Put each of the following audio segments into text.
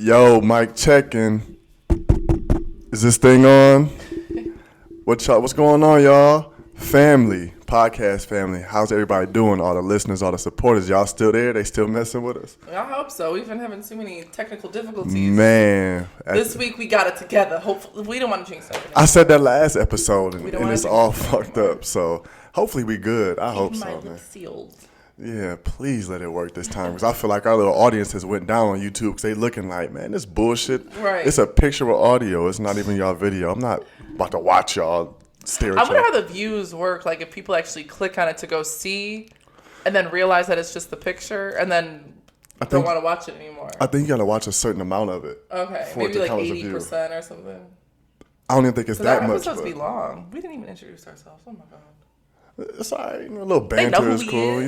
Yo, mic checking. Is this thing on? What's going on, y'all? Family, podcast family. How's everybody doing? All the listeners, all the supporters. Y'all still there? They still messing with us? I hope so. We've been having too many technical difficulties. Man. This week we got it together. Hopefully, we don't want to jinx something. I said that last episode, and it's all fucked up. So hopefully we good. I hope so, man. Sealed. Yeah, please let it work this time, because I feel like our little audience has went down on YouTube because they looking like, man, this bullshit. Right. It's a picture with audio. It's not even y'all video. I'm not about to watch y'all stare at I y'all. wonder how the views work. Like if people actually click on it to go see, and then realize that it's just the picture, and then don't want to watch it anymore. I think you got to watch a certain amount of it. Okay, maybe like 80% or something. I don't even think it's that much. Our episodes be long. We didn't even introduce ourselves. Oh my god. It's all right. A little banter is cool.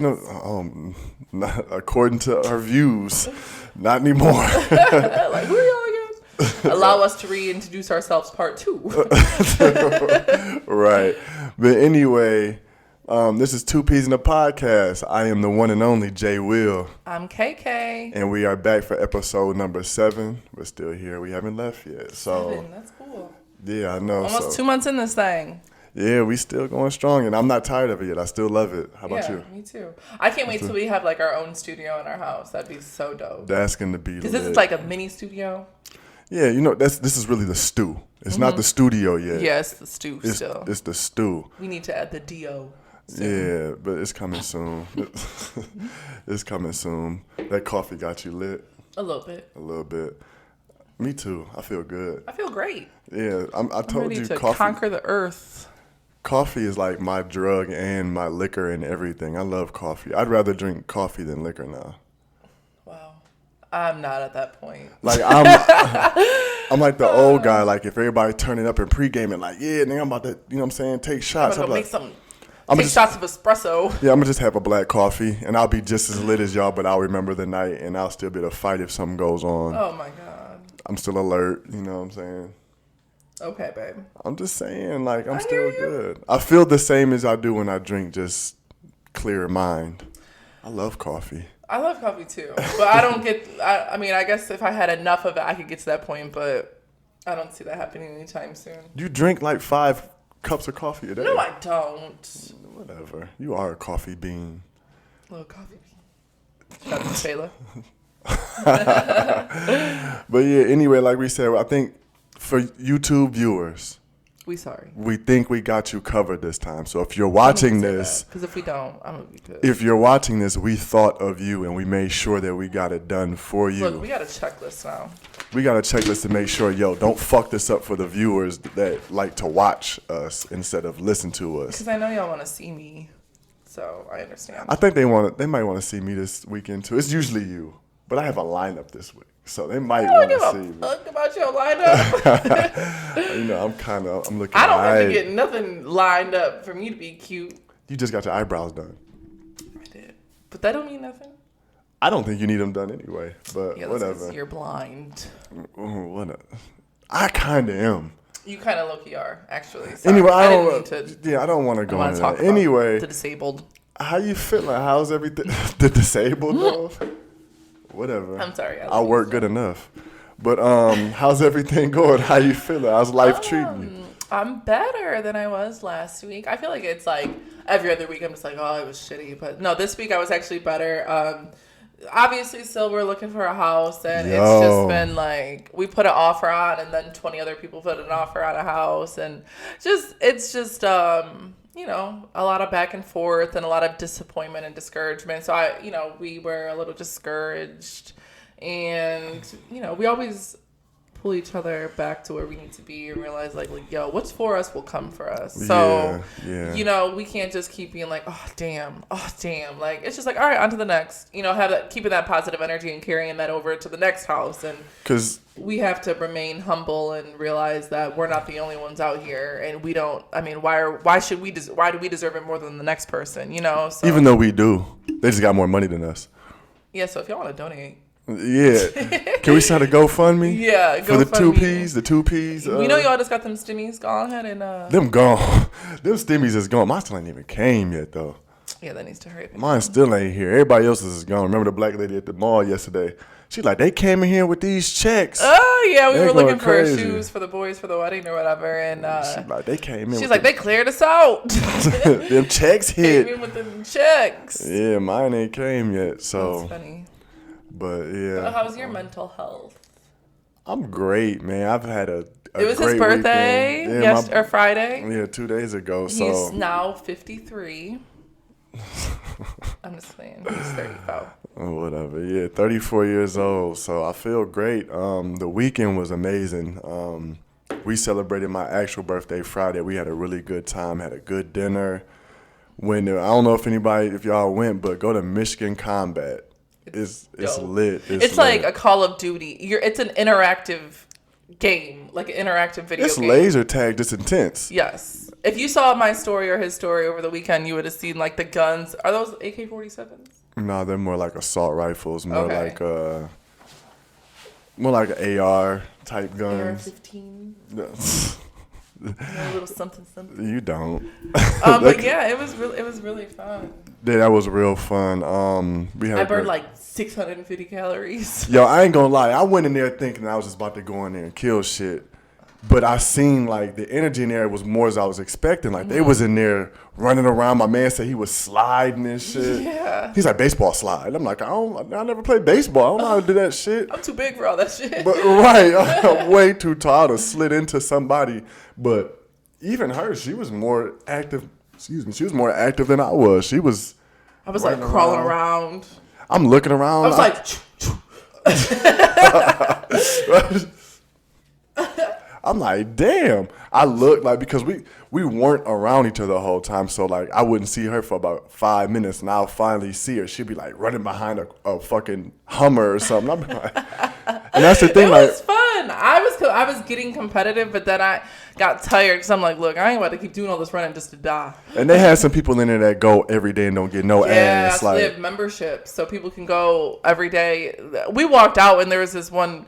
Not according to our views, not anymore. Like, who are y'all again? Allow us to reintroduce ourselves part 2. Right. But anyway, this is Two Peas in a Podcast. I am the one and only Jay Will. I'm KK. And we are back for episode number 7. We're still here. We haven't left yet. So 7, that's cool. Yeah, I know. Almost 2 months in this thing. Yeah, we still going strong, and I'm not tired of it yet. I still love it. How about you? Me too. I can't wait till we have like our own studio in our house. That'd be so dope. That's gonna be because this is like a mini studio. Yeah, this is really the stew. It's not the studio yet. Yeah, it's the stew still. It's the stew. We need to add the D.O. soon. Yeah, but it's coming soon. It's coming soon. That coffee got you lit? A little bit. A little bit. Me too. I feel good. I feel great. Yeah, I told you, coffee. Conquer the earth. Coffee is like my drug and my liquor and everything. I love coffee. I'd rather drink coffee than liquor now. Wow. I'm not at that point. Like I'm like the old guy. Like if everybody turning up and pre-gaming, like, yeah, nigga, I'm about to, you know what I'm saying, take shots. I'm gonna take shots of espresso. Yeah, I'm gonna just have a black coffee and I'll be just as lit as y'all, but I'll remember the night and I'll still be able to fight if something goes on. Oh my God. I'm still alert, you know what I'm saying? Okay, babe. I'm just saying, like, I'm still good. I feel the same as I do when I drink, just clear mind. I love coffee. I love coffee too, but I don't get, I mean, I guess if I had enough of it, I could get to that point, but I don't see that happening anytime soon. You drink like 5 cups of coffee a day? No, I don't. Whatever. You are a coffee bean. Little coffee bean. Shout out to Taylor. But yeah, anyway, like we said, I think for YouTube viewers, we think we got you covered this time. So if you're watching this, because if we don't, I'm gonna be good. If you're watching this, we thought of you and we made sure that we got it done for you. Look, we got a checklist now. We got a checklist to make sure, don't fuck this up for the viewers that like to watch us instead of listen to us. Because I know y'all want to see me, so I understand. I think they might want to see me this weekend too. It's usually you, but I have a lineup this week. So they might want to see me. I don't give a fuck about your lineup. I'm looking. I don't have to get nothing lined up for me to be cute. You just got your eyebrows done. I did, but that don't mean nothing. I don't think you need them done anyway, but whatever. You're blind. I kind of am. You kind of low-key are, actually. Sorry. Anyway, I don't want to go into that. Anyway, the disabled. How you feeling? How's everything? The disabled though? Whatever. I'm sorry. I work good enough. But how's everything going? How you feeling? How's life treating you? I'm better than I was last week. I feel like it's like every other week I'm just like, oh, it was shitty. But no, this week I was actually better. Obviously, still we're looking for a house, and it's just been like we put an offer on, and then 20 other people put an offer on a house, and it's just a lot of back and forth and a lot of disappointment and discouragement. So we were a little discouraged, and we always pull each other back to where we need to be and realize like what's for us will come for us. So we can't just keep being like, oh damn, like it's just like, all right, on to the next. Keeping that positive energy and carrying that over to the next house, and because we have to remain humble and realize that we're not the only ones out here, and we don't. I mean, why do we deserve it more than the next person? So, even though we do, they just got more money than us. Yeah. So if y'all want to donate. Yeah. Can we start a GoFundMe? Yeah, for the 2 Ps, the 2 Ps. We know y'all just got them stimmies. Go ahead and them gone. Them stimmies is gone. Mine still ain't even came yet though. Yeah, that needs to hurry. Mine still ain't here. Everybody else's is gone. Remember the black lady at the mall yesterday? She like, they came in here with these checks. Oh yeah, we They were going looking crazy. for shoes for the boys for the wedding or whatever, and She like, they came in. she's like, they cleared us out. them checks hit. Came in with them checks. Yeah, mine ain't came yet. So, That's funny. but yeah. So how's your mental health? I'm great, man. I've had a It was great his birthday, weekend. or Friday. Yeah, 2 days ago. He's So now 53. I'm just saying, he's 35. whatever. Yeah, 34 years old. So I feel great. The weekend was amazing. We celebrated my actual birthday Friday. We had a really good time. Had a good dinner. I don't know if y'all went, but go to Michigan Combat. It's lit. It's like a Call of Duty. It's an interactive game, like an interactive video game. It's laser tag. It's intense. Yes. If you saw my story or his story over the weekend, you would have seen like the guns. Are those AK-47s? No, they're more like assault rifles. More Okay. like an AR type guns. AR-15. A little something. You don't. But yeah, it was really fun. Yeah, that was real fun. We had I burned like 650 calories. Yo, I ain't gonna lie. I went in there thinking I was just about to go in there and kill shit. But I seen like the energy in there was more as I was expecting. Like they was in there running around. My man said he was sliding and shit. Yeah. He's like, baseball slide. I'm like, I never played baseball. I don't know how to do that shit. I'm too big for all that shit. But right, I'm way too tall to slid into somebody. But even her, she was more active. Excuse me, she was more active than I was. I was like crawling around. I'm looking around. I was like, I'm like, damn. I looked like, because we weren't around each other the whole time, so like I wouldn't see her for about 5 minutes, and I'll finally see her. She'd be like running behind a fucking Hummer or something. I'm like, and that's the thing. it like, was fun. I was getting competitive, but then I got tired because I'm like, look, I ain't about to keep doing all this running just to die. and they had some people in there that go every day and don't get no ass. So Like, they have memberships, so people can go every day. We walked out and there was this one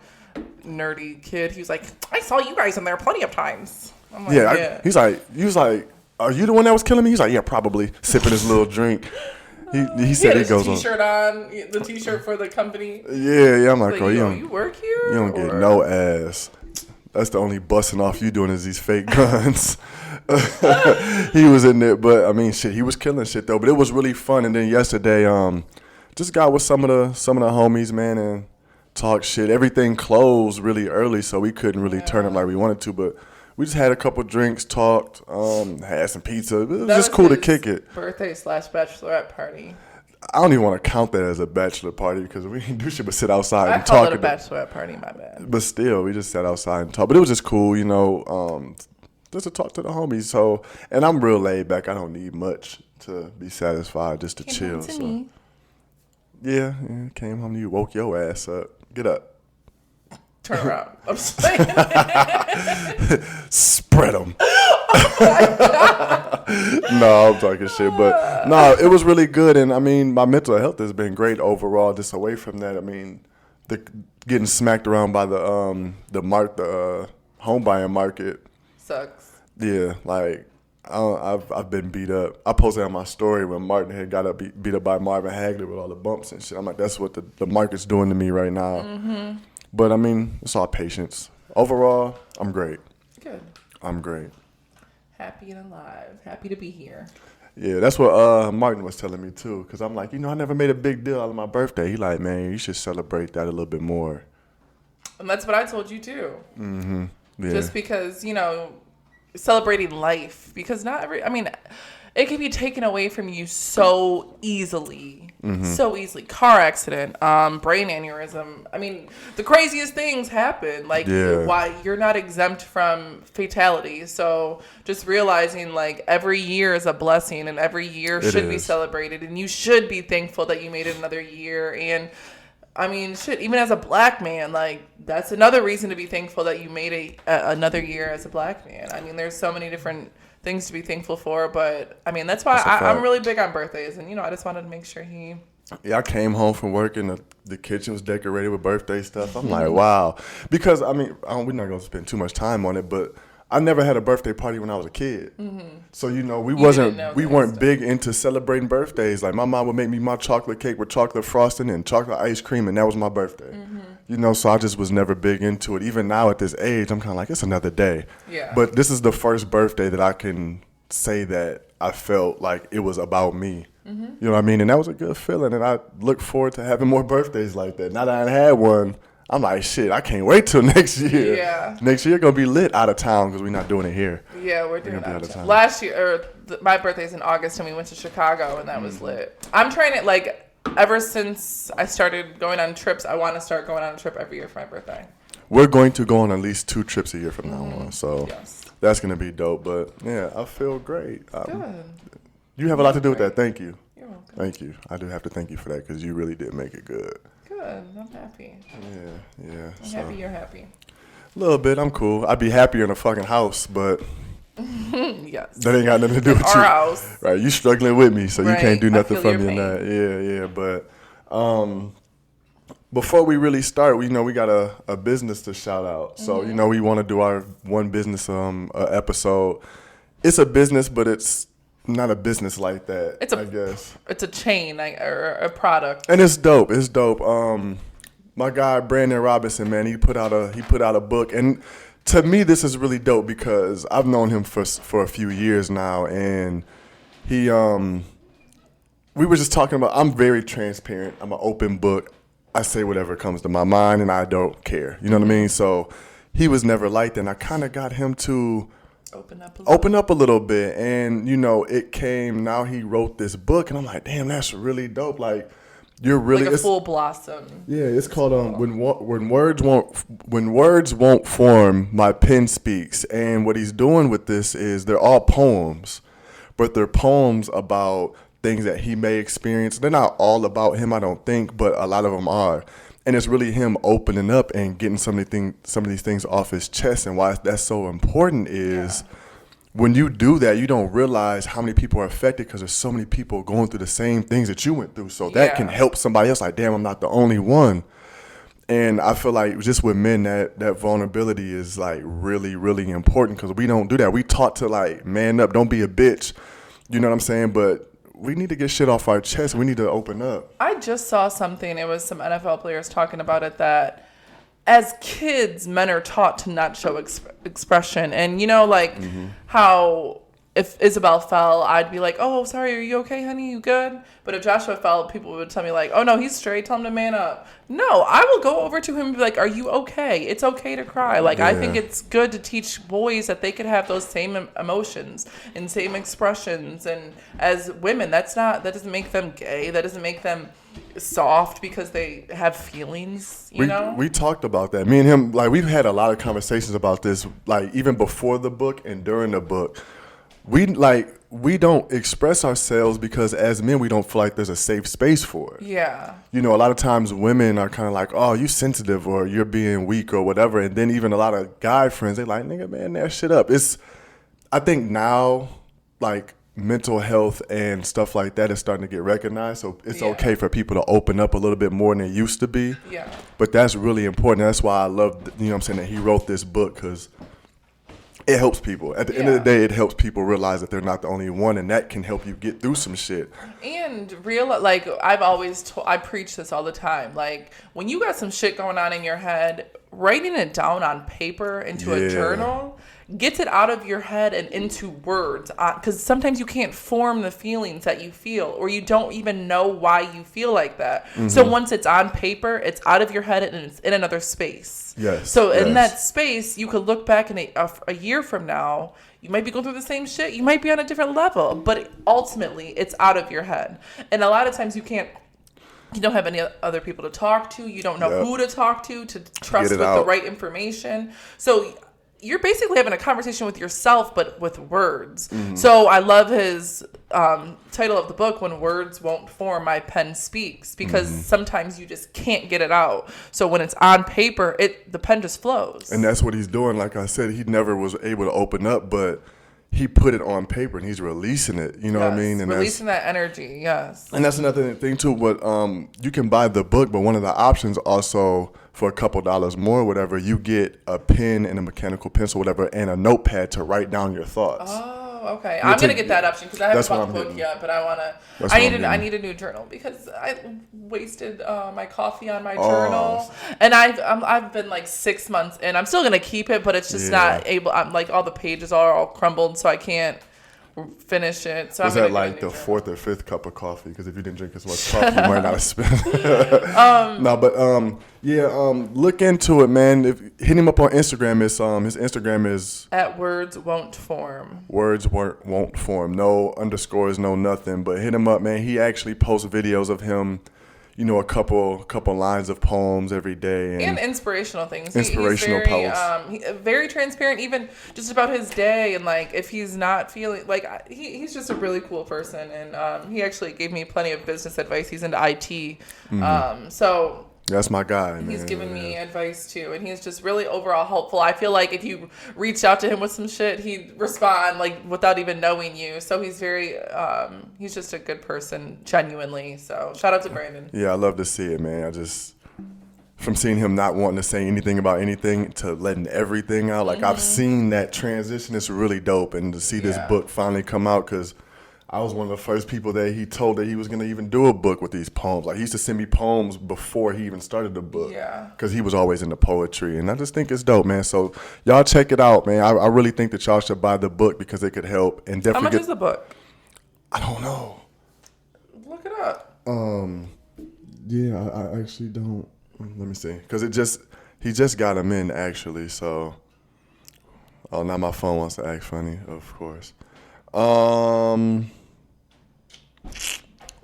nerdy kid. He was like, I saw you guys in there plenty of times. I'm like, yeah. He was like, are you the one that was killing me? He's like, yeah, probably, sipping his little drink. He said he goes t-shirt on the t-shirt for the company. Yeah. I'm like, oh, you work here? You don't get no ass. That's the only busting off you doing is these fake guns. He was in there, but I mean, shit, he was killing shit though. But it was really fun. And then yesterday, just got with some of the homies, man, and talk shit. Everything closed really early, so we couldn't really turn up like we wanted to. But we just had a couple drinks, talked, had some pizza. It was just cool to kick it. Birthday/bachelorette party. I don't even want to count that as a bachelor party because we didn't do shit but sit outside and I call talk. it a bachelorette party, my bad. But still, we just sat outside and talked. But it was just cool, just to talk to the homies. So, and I'm real laid back. I don't need much to be satisfied, just to chill. So, me. yeah, came home to you, woke your ass up. Get up. Turn around. I'm saying. Spread them. No, I'm talking shit, but no, it was really good, and I mean, my mental health has been great overall. Just away from that, I mean, getting smacked around by the home buying market Sucks. Yeah, like I've been beat up. I posted on my story when Martin had got beat up by Marvin Hagler with all the bumps and shit. I'm like, that's what the market's doing to me right now. Mm-hmm. But I mean, it's all patience. Overall, I'm great. Good. I'm great. Happy and alive. Happy to be here. Yeah, that's what Martin was telling me too. Cause I'm like, I never made a big deal out of my birthday. He like, man, you should celebrate that a little bit more. And that's what I told you too. Mm-hmm. Yeah. Just because, celebrating life. Because it can be taken away from you so easily. Mm-hmm. So easily. Car accident, brain aneurysm. I mean, the craziest things happen. Like, why you're not exempt from fatality. So just realizing, like, every year is a blessing and every year should be celebrated. And you should be thankful that you made it another year. And I mean, shit, even as a black man, like, that's another reason to be thankful that you made another year as a black man. I mean, there's so many different things to be thankful for, but I mean, that's why I'm really big on birthdays, and I just wanted to make sure he. Yeah, I came home from work and the kitchen was decorated with birthday stuff. I'm like, wow, because I mean, we're not gonna spend too much time on it, but I never had a birthday party when I was a kid. So, we weren't big into celebrating birthdays. Like, my mom would make me my chocolate cake with chocolate frosting and chocolate ice cream, and that was my birthday. So I just was never big into it. Even now at this age, I'm kind of like, it's another day. Yeah. But this is the first birthday that I can say that I felt like it was about me. You know what I mean? And that was a good feeling, and I look forward to having more birthdays like that. Now that I had one, I'm like, shit, I can't wait till next year. Yeah. Next year going to be lit out of town because we're not doing it here. Yeah, we're doing it out of town. Last year, my birthday's in August, and we went to Chicago, and that was lit. I'm trying to, like, ever since I started going on trips, I want to start going on a trip every year for my birthday. We're going to go on at least 2 trips a year from now on, so that's going to be dope. But, yeah, I feel great. Good. You have a lot to do with that. Thank you. You're welcome. Thank you. I do have to thank you for that because you really did make it good. Good. I'm happy. Yeah. I'm happy you're happy. A little bit. I'm cool. I'd be happier in a fucking house, but yes. That ain't got nothing to do with our you. House. Right. You struggling with me, so you can't do nothing for me in pain. that. Yeah. But before we really start, we got a business to shout out. So, we want to do our one business episode. It's a business, but it's not a business like that, I guess. It's a chain or a product. And it's dope. It's dope. My guy Brandon Robinson, man, he put out a book, and to me this is really dope because I've known him for a few years now, and he we were just talking about, I'm very transparent. I'm an open book. I say whatever comes to my mind and I don't care. You know what I mean? So he was never like that, and I kind of got him to open up a little bit, and it came. Now he wrote this book, and I'm like, damn, that's really dope. Like, you're really like a full blossom. Yeah, it's called when words won't form, my pen speaks. And what he's doing with this is they're all poems, but they're poems about things that he may experience. They're not all about him, I don't think, but a lot of them are. And it's really him opening up and getting some of these things off his chest. And why that's so important is when you do that, you don't realize how many people are affected because there's so many people going through the same things that you went through. So that can help somebody else. Like, damn, I'm not the only one. And I feel like just with men, that vulnerability is like really, really important because we don't do that. We taught to like man up, don't be a bitch. You know what I'm saying? But we need to get shit off our chest. We need to open up. I just saw something. It was some NFL players talking about it that as kids, men are taught to not show expression. And, how if Isabel fell, I'd be like, oh, sorry, are you okay, honey? You good? But if Joshua fell, people would tell me like, oh, no, he's straight. Tell him to man up. No, I will go over to him and be like, are you okay? It's okay to cry. Like, I think it's good to teach boys that they could have those same emotions and same expressions. And as women, that doesn't make them gay. That doesn't make them soft because they have feelings, We talked about that. Me and him, like, we've had a lot of conversations about this, like, even before the book and during the book. We don't express ourselves because as men, we don't feel like there's a safe space for it. Yeah. A lot of times women are kind of like, oh, you sensitive or you're being weak or whatever. And then even a lot of guy friends, they like, nigga, man, that shit up. I think now, like, mental health and stuff like that is starting to get recognized. So it's okay for people to open up a little bit more than they used to be. Yeah. But that's really important. That's why I love, that he wrote this book because it helps people. At the end of the day, it helps people realize that they're not the only one, and that can help you get through some shit. And I preach this all the time. Like, when you got some shit going on in your head, writing it down on paper into a journal gets it out of your head and into words. Because sometimes you can't form the feelings that you feel, or you don't even know why you feel like that. Mm-hmm. So once it's on paper, it's out of your head and it's in another space. Yes. So in that space, you could look back in a year from now, you might be going through the same shit. You might be on a different level, but ultimately it's out of your head. And a lot of times you don't have any other people to talk to. You don't know who to talk to trust with the right information. So you're basically having a conversation with yourself, but with words. Mm-hmm. So I love his title of the book, When Words Won't Form, My Pen Speaks, because sometimes you just can't get it out. So when it's on paper, the pen just flows. And that's what he's doing. Like I said, he never was able to open up, but he put it on paper and he's releasing it. You know what I mean? And releasing that energy. Yes. And that's another thing too. But you can buy the book, but one of the options also for a couple dollars more, whatever, you get a pen and a mechanical pencil, whatever, and a notepad to write down your thoughts. Oh, okay. I'm gonna get that option because I haven't bought the book yet, but I wanna. I need a new journal because I wasted my coffee on my journal, and I've been like 6 months in. I'm still gonna keep it, but it's just not able. I'm like all the pages are all crumbled, so I can't finish it. So was that like the fourth or fifth cup of coffee? Because if you didn't drink as much coffee, you might not have spent. No, but look into it, man. Hit him up on Instagram. His Instagram is at Words Won't Form. Words won't form. No underscores, no nothing. But hit him up, man. He actually posts videos of him. You know, a couple lines of poems every day. And inspirational things. Inspirational posts. Very transparent, even just about his day. And, like, if he's not feeling... Like, he's just a really cool person. And he actually gave me plenty of business advice. He's into IT. So... That's my guy, man. He's given me advice, too. And he's just really overall helpful. I feel like if you reached out to him with some shit, he'd respond, like, without even knowing you. So he's very, he's just a good person, genuinely. So shout out to Brandon. Yeah, I love to see it, man. From seeing him not wanting to say anything about anything to letting everything out. Like, I've seen that transition. It's really dope. And to see this book finally come out, because I was one of the first people that he told that he was going to even do a book with these poems. Like, he used to send me poems before he even started the book. Yeah. Because he was always into poetry. And I just think it's dope, man. So, y'all check it out, man. I really think that y'all should buy the book because it could help. And definitely How much is the book? I don't know. Look it up. Yeah, I actually don't. Let me see. Because he just got them in, actually. So, now my phone wants to act funny, of course.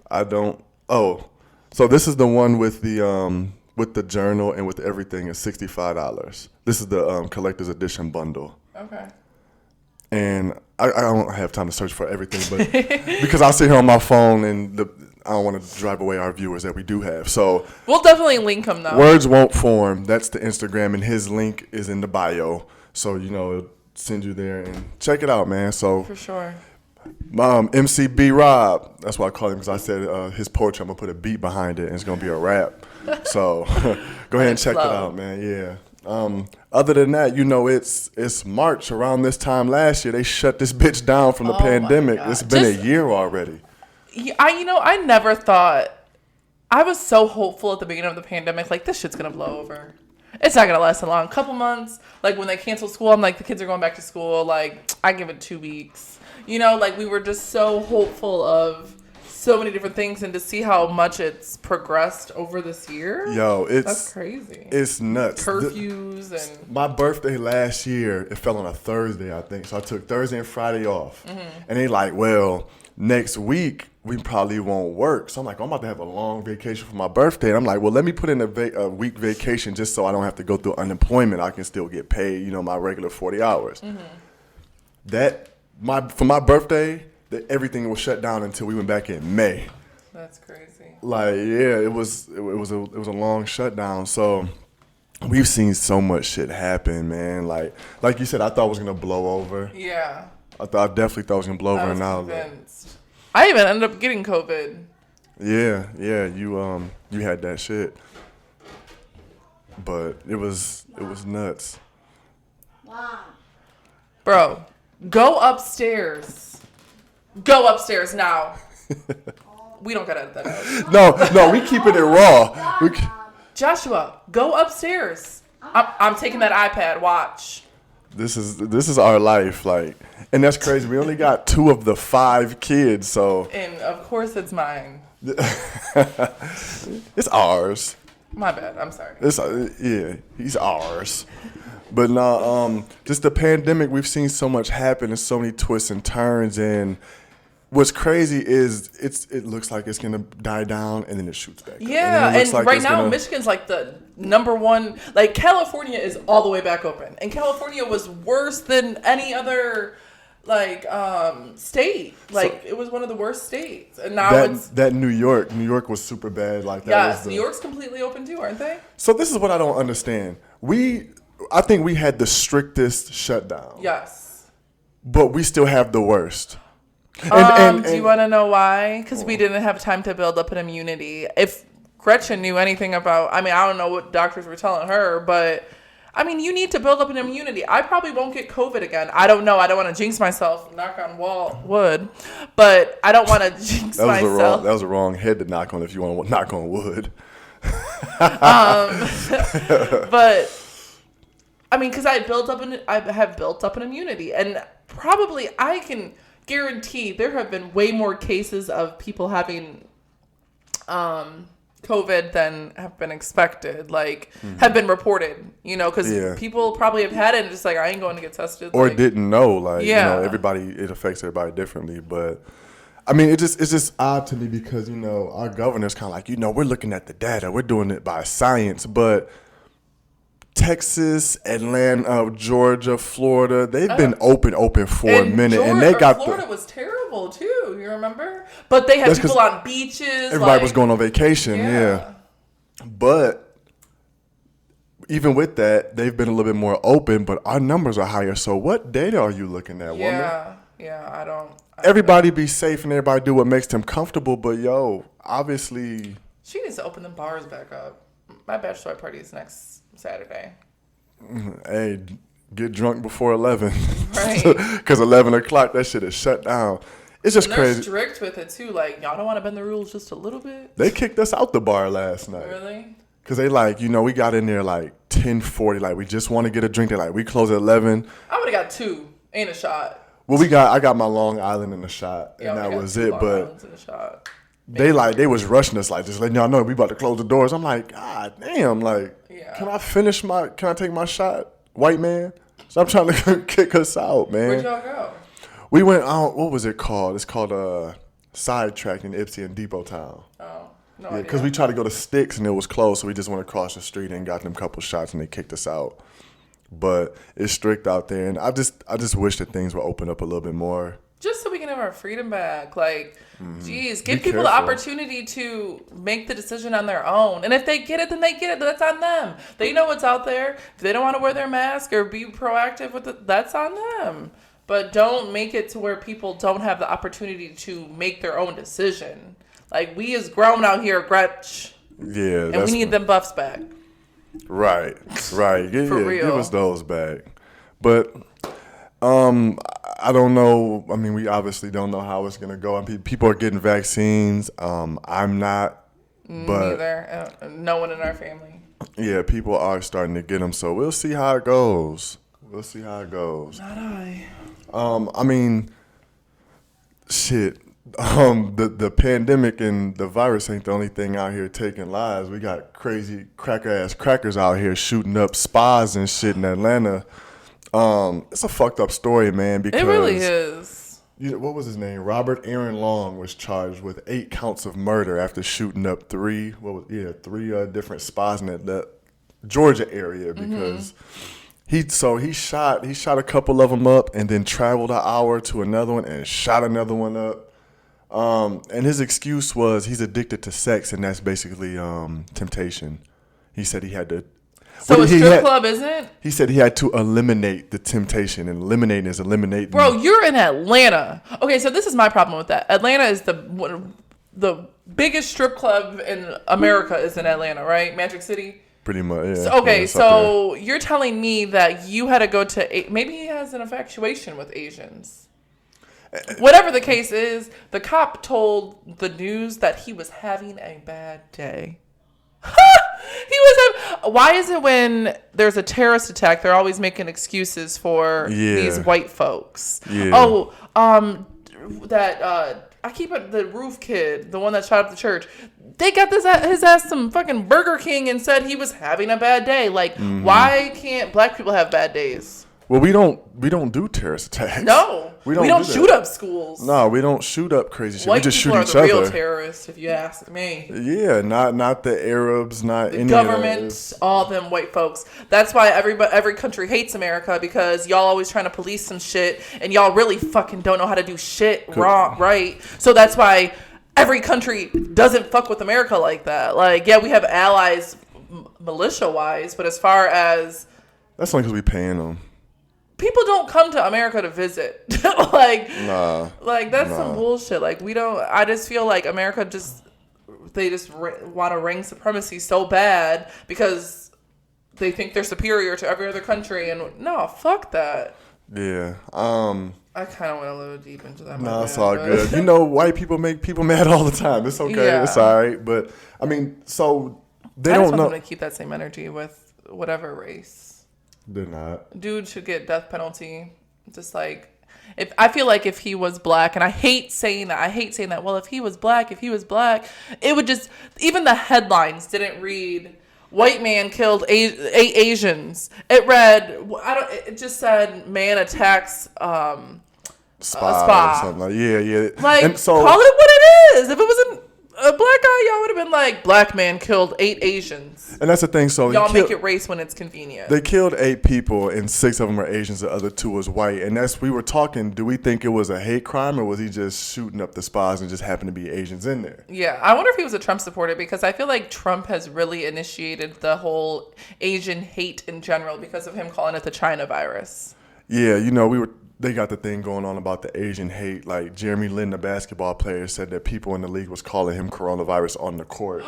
I don't. Oh, so this is the one with the journal and with everything is $65. This is the collector's edition bundle. Okay. And I don't have time to search for everything, but because I'll sit here on my phone and I don't want to drive away our viewers that we do have. So we'll definitely link him though. Words Won't Form. That's the Instagram, and his link is in the bio. So it'll send you there and check it out, man. So for sure. MCB Rob, that's why I call him, because I said his poetry, I'm going to put a beat behind it, and it's going to be a rap. So go ahead and check that out, man. Yeah. Other than that, it's March. Around this time last year, they shut this bitch down from the pandemic. It's been a year already. I never thought, I was so hopeful at the beginning of the pandemic, like, this shit's going to blow over. It's not going to last a long couple months. Like, when they cancel school, I'm like, the kids are going back to school. Like, I give it 2 weeks. Like, we were just so hopeful of so many different things, and to see how much it's progressed over this year. That's crazy. It's nuts. Curfews and my birthday last year, it fell on a Thursday, I think. So I took Thursday and Friday off. And they like, well, next week we probably won't work. So I'm like, I'm about to have a long vacation for my birthday. And I'm like, well, let me put in a week vacation just so I don't have to go through unemployment. I can still get paid, my regular 40 hours. For my birthday, everything was shut down until we went back in May. That's crazy. Like, yeah, it was a long shutdown. So we've seen so much shit happen, man. Like you said, I thought it was gonna blow over. Yeah. I definitely thought it was gonna blow over, and now convinced. I even ended up getting COVID. Yeah, you had that shit, but it was nuts. Wow. Bro. Go upstairs. Go upstairs now. We don't gotta edit that out. No, we keeping it raw. Joshua, go upstairs. I'm taking that iPad. Watch. This is our life, and that's crazy. We only got 2 of the 5 kids, so. And of course it's mine. It's ours. My bad. I'm sorry. He's ours. But no, just the pandemic, we've seen so much happen and so many twists and turns. And what's crazy is it looks like it's gonna die down and then it shoots back. Yeah, and right now Michigan's like the number one. Like, California is all the way back open, and California was worse than any other state. Like, it was one of the worst states, and now New York was super bad. New York's completely open too, aren't they? So this is what I don't understand. I think we had the strictest shutdown. Yes. but we still have the worst. Do you want to know why? Because we didn't have time to build up an immunity. If Gretchen knew anything about, I don't know what doctors were telling her, but you need to build up an immunity. I probably won't get COVID again. I don't know. I don't want to jinx myself. Knock on wood, but I don't want to jinx myself. That was a wrong head to knock on if you want to knock on wood. But because I have built up an immunity, and probably I can guarantee there have been way more cases of people having COVID than have been expected, have been reported, because people probably have had it and just I ain't going to get tested. Or didn't know, it affects everybody differently. But, it's just odd to me because, our governor's kind of we're looking at the data. We're doing it by science. But Texas, Atlanta, Georgia, Florida, they've been open for a minute. And they got Florida was terrible, too. You remember? But they had people on beaches. Everybody was going on vacation, yeah. But even with that, they've been a little bit more open, but our numbers are higher. So what data are you looking at, woman? Yeah, I don't. Everybody be safe and everybody do what makes them comfortable, but obviously. She needs to open the bars back up. My bachelor party is next Saturday. Hey, get drunk before 11. Right. Because 11 o'clock, that shit is shut down. It's just crazy. They're strict with it, too. Y'all don't want to bend the rules just a little bit? They kicked us out the bar last night. Really? Because they we got in there 10:40. We just want to get a drink. They're we close at 11. I would have got 2. Ain't a shot. Well, I got my Long Island in the shot. And that was it. But they was rushing us just letting y'all know we about to close the doors. I'm God damn, can I take my shot, white man? Stop trying to kick us out, man. Where'd y'all go? We went out, what was it called? It's called Sidetrack in Ypsi and Depot Town. Oh, no idea. Because we tried to go to Sticks and it was closed, so we just went across the street and got them a couple shots and they kicked us out. But it's strict out there, and I just wish that things would open up a little bit more. Just so we can have our freedom back. Geez, give people the opportunity to make the decision on their own. And if they get it, then they get it. That's on them. They know what's out there. If they don't want to wear their mask or be proactive with it, that's on them. But don't make it to where people don't have the opportunity to make their own decision. We is grown out here, Gretch. Yeah. And we need them buffs back. Right. Yeah, For real. Give us those back. But I don't know. We obviously don't know how it's going to go. People are getting vaccines. I'm not. But neither. No one in our family. Yeah, people are starting to get them. So we'll see how it goes. Not I. Shit. The pandemic and the virus ain't the only thing out here taking lives. We got crazy cracker-ass crackers out here shooting up spas and shit in Atlanta. It's a fucked up story, man, because... It really is. What was his name? Robert Aaron Long was charged with 8 counts of murder after shooting up 3 different spas in the Georgia area because... He shot a couple of them up and then traveled an hour to another one and shot another one up. And his excuse was he's addicted to sex and that's basically temptation. He said he had to. So a strip club isn't? He said he had to eliminate the temptation, and eliminating is eliminating. Bro, you're in Atlanta. Okay, so this is my problem with that. Atlanta is the biggest strip club in America is in Atlanta, right? Magic City. Pretty much, yeah. So you're telling me that you had to go to... Maybe he has an infatuation with Asians. Whatever the case is, the cop told the news that he was having a bad day. Why is it when there's a terrorist attack, they're always making excuses for these white folks? Yeah. I keep it the roof kid, the one that shot up the church. They got his ass some fucking Burger King and said he was having a bad day. Why can't black people have bad days? Well, we don't do terrorist attacks. No, we don't shoot up schools. No, we don't shoot up crazy shit. White we just shoot people each are other. the real terrorists, if you ask me. Yeah, not the Arabs, not the any government, of all them white folks. That's why every country hates America, because y'all always trying to police some shit, and y'all really fucking don't know how to do shit right. So that's why every country doesn't fuck with America like that. We have allies militia wise, but as far as that's only because we paying them. people don't come to America to visit. Like that's some bullshit. Like I just feel like America they want to reign supremacy so bad because they think they're superior to every other country. And no, fuck that. Yeah. I kind of went a little deep into that. No, it's all good. You know, white people make people mad all the time. It's okay. Yeah. It's all right. But, I mean, so they don't know. I just want them to keep that same energy with whatever race. They're not. Dude should get death penalty. Just like, I feel like if he was black, and I hate saying that. Well, if he was black, it would just, even the headlines didn't read, white man killed 8 Asians. It read, it just said, man attacks, spa. Or something like, yeah. Like, and so, call it what it is. If it was a black guy, y'all would have been like, black man killed 8 Asians. And that's the thing. So y'all make it race when it's convenient. They killed 8 people, and 6 of them were Asians. The other 2 was white. And we were talking. Do we think it was a hate crime, or was he just shooting up the spas and just happened to be Asians in there? Yeah, I wonder if he was a Trump supporter, because I feel like Trump has really initiated the whole Asian hate in general because of him calling it the China virus. Yeah, they got the thing going on about the Asian hate. Like Jeremy Lin, the basketball player, said that people in the league was calling him coronavirus on the court.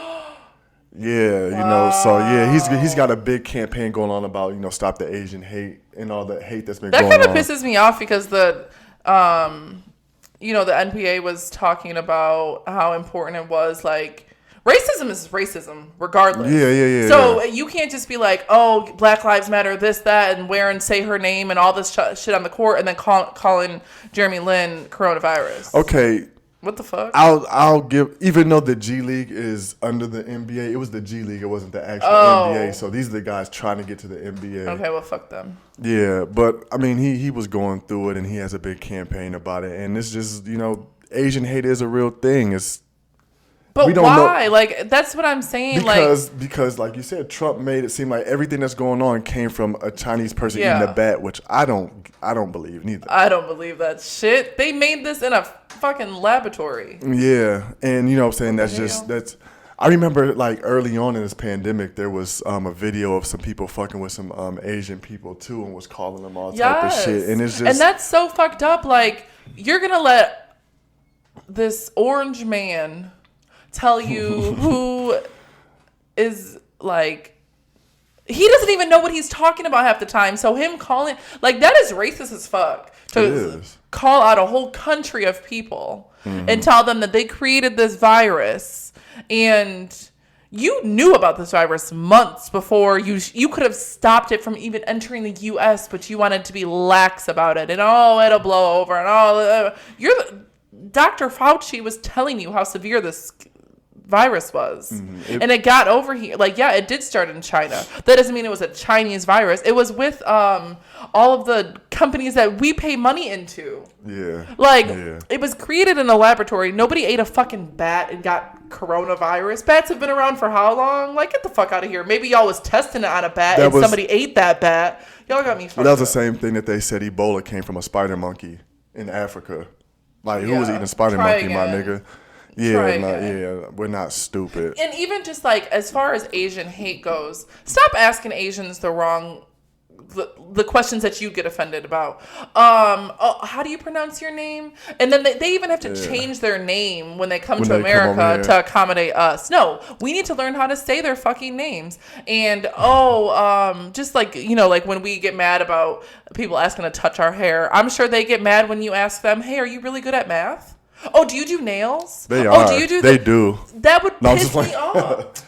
Yeah, he's got a big campaign going on about, stop the Asian hate and all the hate that's been going on. That kind of pisses me off because the NPA was talking about how important it was, like, racism is racism, regardless. Yeah. So you can't just be like, oh, Black Lives Matter, this, that, and wear and say her name and all this shit on the court, and then calling Jeremy Lin coronavirus. Okay. What the fuck? I'll give, even though the G League is under the NBA, it was the G League, it wasn't the actual NBA. So these are the guys trying to get to the NBA. Okay, well, fuck them. Yeah, but I mean, he was going through it, and he has a big campaign about it, and it's just, Asian hate is a real thing. But why? Know. Like, that's what I'm saying. Because, like you said, Trump made it seem like everything that's going on came from a Chinese person eating a bat, which I don't believe neither. I don't believe that shit. They made this in a fucking laboratory. Yeah, and what I'm saying, that's. I remember, like, early on in this pandemic, there was a video of some people fucking with some Asian people too, and was calling them all type of shit, and it's just, and that's so fucked up. Like, you're gonna let this orange man tell you who is, like, he doesn't even know what he's talking about half the time. So him calling, like, that is racist as fuck to call out a whole country of people and tell them that they created this virus, and you knew about this virus months before. You could have stopped it from even entering the U.S., but you wanted to be lax about it, and it'll blow over, and Dr. Fauci was telling you how severe this virus was, and it got over here. Like, yeah, it did start in China. That doesn't mean it was a Chinese virus. It was with all of the companies that we pay money into. It was created in a laboratory. Nobody ate a fucking bat and got coronavirus. Bats have been around for how long? Like, get the fuck out of here. Maybe y'all was testing it on a bat somebody ate that bat. Y'all got me fucked up. That was the same thing that they said Ebola came from a spider monkey in Africa. Like, who was eating a spider monkey, my nigga? Yeah, we're not stupid. And even just, like, as far as Asian hate goes, stop asking Asians the questions that you get offended about. How do you pronounce your name? And then they even have to change their name when they come to America to accommodate us. No, we need to learn how to say their fucking names. And just like, like when we get mad about people asking to touch our hair, I'm sure they get mad when you ask them, hey, are you really good at math? Oh, do you do nails? They are. Do you do they do. That would piss me off.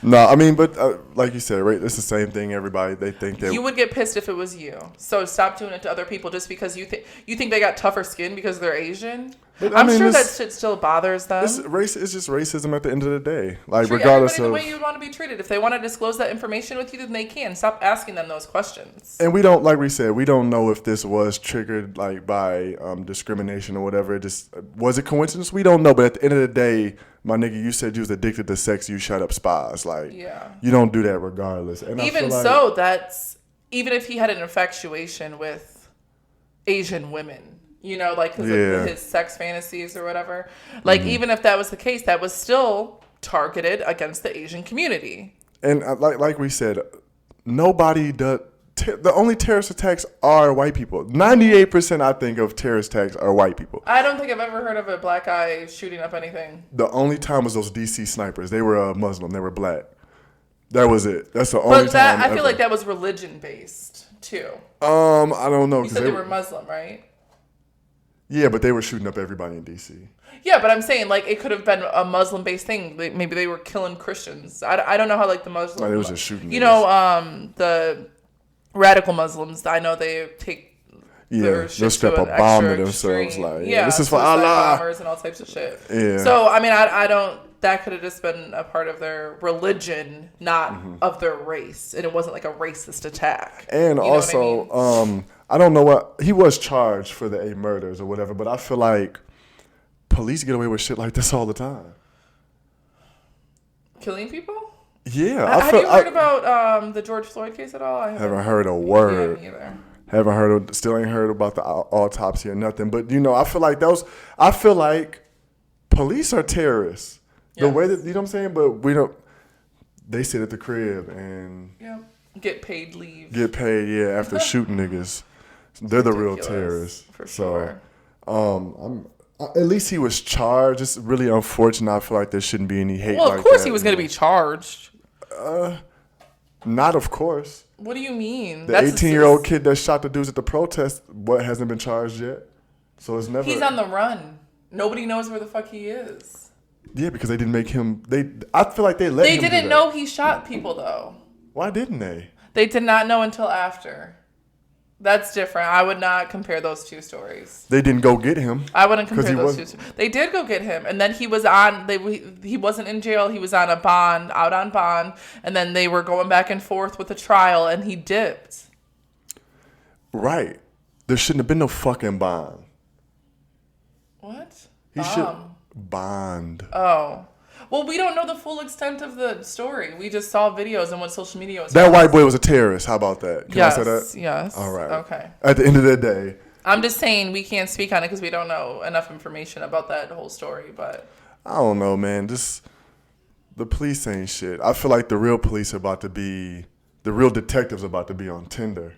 No, I mean, but like you said, right? It's the same thing. Everybody, they think that you would get pissed if it was you. So stop doing it to other people just because you think they got tougher skin because they're Asian. But, I'm sure that shit still bothers them. It's just racism at the end of the day. Like, regardless of the way you would want to be treated. If they want to disclose that information with you, then they can. Stop asking them those questions. And we don't, like we said, we don't know if this was triggered like by discrimination or whatever. Was it coincidence? We don't know. But at the end of the day, my nigga, you said you was addicted to sex. You shut up spas. Like, you don't do that regardless. And even so, that's even if he had an infatuation with Asian women. Like because of his sex fantasies or whatever. Like, even if that was the case, that was still targeted against the Asian community. And like we said, nobody the only terrorist attacks are white people. 98% I think of terrorist attacks are white people. I don't think I've ever heard of a black guy shooting up anything. The only time was those DC snipers. They were Muslim. They were black. That was it. That's the only time. I feel like that was religion based too. I don't know. You said they were Muslim, right? Yeah, but they were shooting up everybody in DC. Yeah, but I'm saying like it could have been a Muslim based thing. Maybe they were killing Christians. I don't know how like the Muslim. No, they was just shooting. You know, the radical Muslims. I know they take. Yeah, they'll strap a bomb to themselves. Like, this is for Allah. Bombers and all types of shit. Yeah. So I mean, I don't. That could have just been a part of their religion, not of their race, and it wasn't like a racist attack. And also, I don't know what he was charged for the 8 murders or whatever, but I feel like police get away with shit like this all the time. Killing people? Yeah. Have you heard about the George Floyd case at all? I haven't heard a word. Yeah, me either. Haven't heard. Still ain't heard about the autopsy or nothing. But I feel like I feel like police are terrorists. The way that, you know what I'm saying? But we don't. They sit at the crib and get paid leave. Get paid, yeah, after shooting niggas. They're the real terrorists. For sure. At least he was charged. It's really unfortunate. I feel like there shouldn't be any hate. Well, of course he was going to be charged. Not of course. What do you mean? The 18-year-old kid that shot the dudes at the protest, hasn't been charged yet? So it's never. He's on the run. Nobody knows where the fuck he is. Yeah, because they didn't make him. I feel like they let him. They didn't know he shot people though. Why didn't they? They did not know until after. That's different. I would not compare those two stories. They didn't go get him. I wouldn't compare those two. They did go get him, and then he was on. He wasn't in jail. He was on a bond, out on bond, and then they were going back and forth with the trial, and he dipped. Right. There shouldn't have been no fucking bond. What? He should bond. Oh. Well, we don't know the full extent of the story. We just saw videos and what social media was. That white boy was a terrorist. How about that? Can I say that? Yes. All right. Okay. At the end of the day. I'm just saying we can't speak on it because we don't know enough information about that whole story. But I don't know, man. Just the police ain't shit. I feel like the real police are about to be, the real detectives are about to be on Tinder.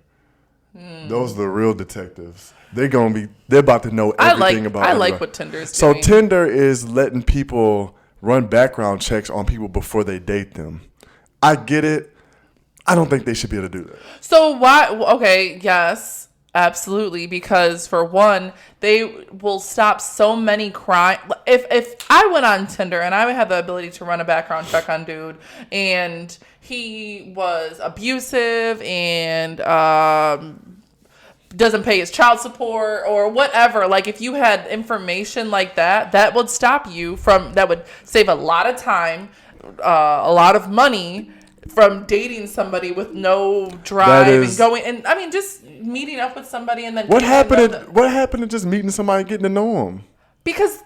Those are the real detectives. They're about to know everything about it. I like what Tinder's doing. So Tinder is letting people run background checks on people before they date them. I get it. I don't think they should be able to do that. So why? Okay, yes, absolutely. Because for one, they will stop so many crime. If I went on Tinder and I would have the ability to run a background check on dude, and he was abusive and doesn't pay his child support or whatever, like if you had information like that, that would stop you from, that would save a lot of time, a lot of money from dating somebody with no drive and going, and I mean just meeting up with somebody and then what happened to just meeting somebody and getting to know them? Because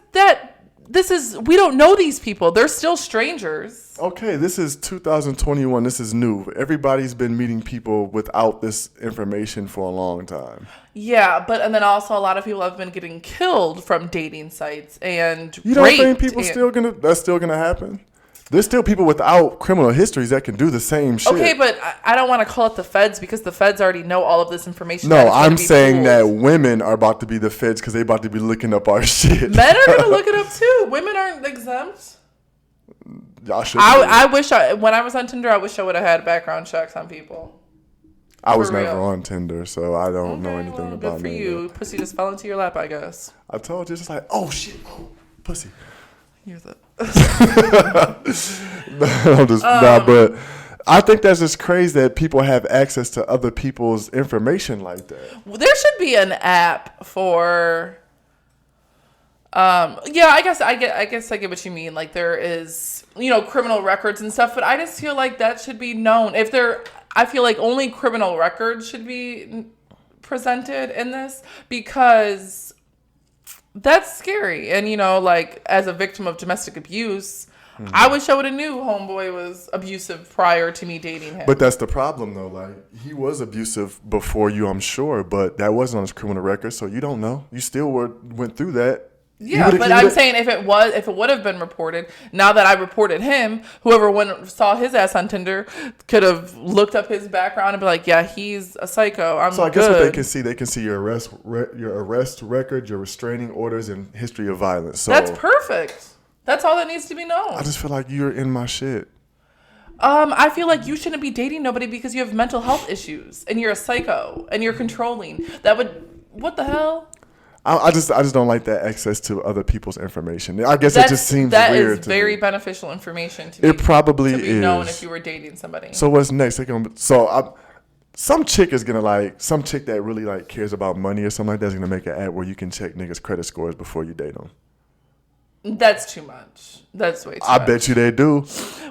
we don't know these people. They're still strangers. Okay, this is 2021. This is new. Everybody's been meeting people without this information for a long time. Yeah, and then also a lot of people have been getting killed from dating sites and you don't think people that's still gonna happen? There's still people without criminal histories that can do the same shit. Okay, but I don't want to call it the feds because the feds already know all of this information. No, I'm saying that women are about to be the feds because they're about to be looking up our shit. Men are going to look it up too. Women aren't exempt. Y'all should. I wish when I was on Tinder, I wish I would have had background checks on people. I was never on Tinder, so I don't know anything about it. Good for you. Pussy just fell into your lap, I guess. I told you, it's just like, oh shit, pussy. You're the... but I think that's just crazy that people have access to other people's information like that. There should be an app for. Yeah, I guess I get what you mean. Like there is, criminal records and stuff, but I just feel like that should be known. I feel like only criminal records should be presented in this because that's scary. And, like as a victim of domestic abuse, I wish I would have knew homeboy was abusive prior to me dating him. But that's the problem though. Like he was abusive before you, I'm sure, but that wasn't on his criminal record. So you don't know. You still went through that. Yeah, but I'm saying if it would have been reported, now that I reported him, whoever saw his ass on Tinder could have looked up his background and be like, yeah, he's a psycho. So I guess what they can see your arrest record, your restraining orders, and history of violence. So that's perfect. That's all that needs to be known. I just feel like you're in my shit. I feel like you shouldn't be dating nobody because you have mental health issues and you're a psycho and you're controlling. What the hell? I just don't like that access to other people's information. I guess it just seems weird. That is very beneficial information to it probably be known if you were dating somebody. So what's next? Some chick that really like cares about money or something like that is gonna make an ad where you can check niggas' credit scores before you date them. That's too much. That's way too much. I bet you they do.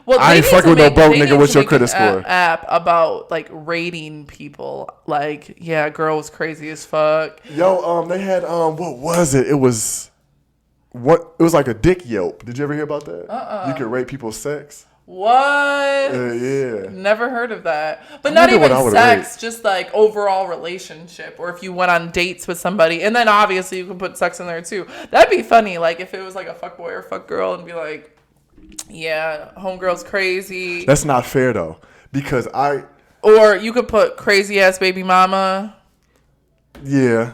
Well, I ain't fucking with no broke nigga with your credit score. App about like rating people. Like, yeah, girl was crazy as fuck. Yo, they had what was it? It was like a dick Yelp. Did you ever hear about that? You could rate people's sex. What? Yeah. Never heard of that. But not even sex, just like overall relationship, or if you went on dates with somebody, and then obviously you can put sex in there too. That'd be funny, like if it was like a fuck boy or fuck girl, and be like, yeah, homegirl's crazy. That's not fair though, because or you could put crazy ass baby mama. Yeah,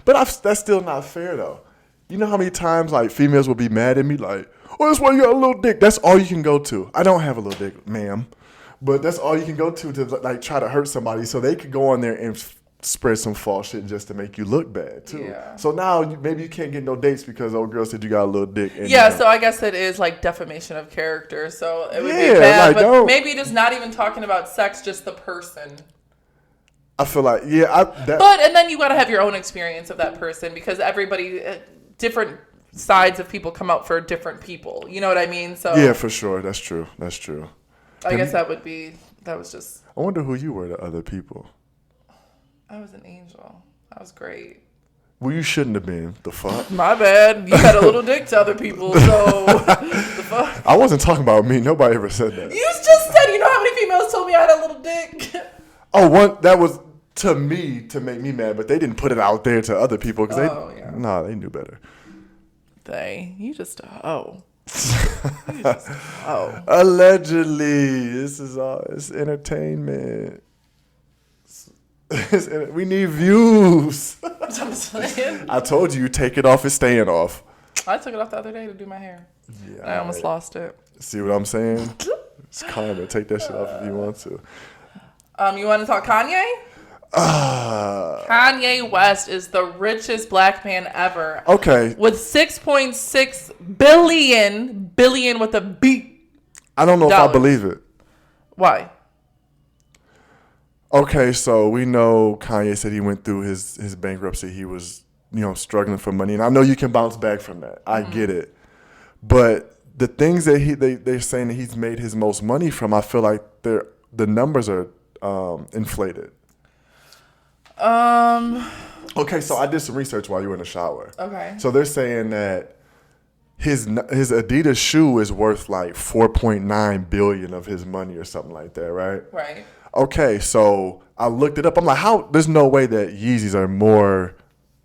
but that's still not fair though. You know how many times like females will be mad at me like, oh, that's why you got a little dick. That's all you can go to. I don't have a little dick, ma'am. But that's all you can go to like try to hurt somebody so they could go on there and spread some false shit just to make you look bad too. Yeah. So now maybe you can't get no dates because old girl said you got a little dick. And, so I guess it is like defamation of character. So it would be bad. Like, but maybe just not even talking about sex, just the person. I feel like, and then you got to have your own experience of that person because everybody, different sides of people come out for different people. You know what I mean? So yeah, for sure. That's true. I guess that was just. I wonder who you were to other people. I was an angel. I was great. Well, you shouldn't have been. The fuck? My bad. You had a little dick to other people, so the fuck? I wasn't talking about me. Nobody ever said that. You just said, you know how many females told me I had a little dick? Oh, that was to me to make me mad, but they didn't put it out there to other people because they knew better. You just Allegedly, this is all. It's entertainment. We need views. I'm saying. I told you, take it off. It's staying off. I took it off the other day to do my hair. Yeah, I almost lost it. See what I'm saying? It's karma. Take that shit off if you want to. You want to talk Kanye? Kanye West is the richest black man ever. Okay. With 6.6 billion with a B. I don't know if I believe it. Why? Okay, so we know Kanye said he went through his bankruptcy. He was, struggling for money. And I know you can bounce back from that. I get it. But the things that they're saying that he's made his most money from, I feel like the numbers are inflated. Okay, so I did some research while you were in the shower. Okay. So they're saying that his Adidas shoe is worth like 4.9 billion of his money or something like that, right? Right. Okay, so I looked it up. I'm like, there's no way that Yeezys are more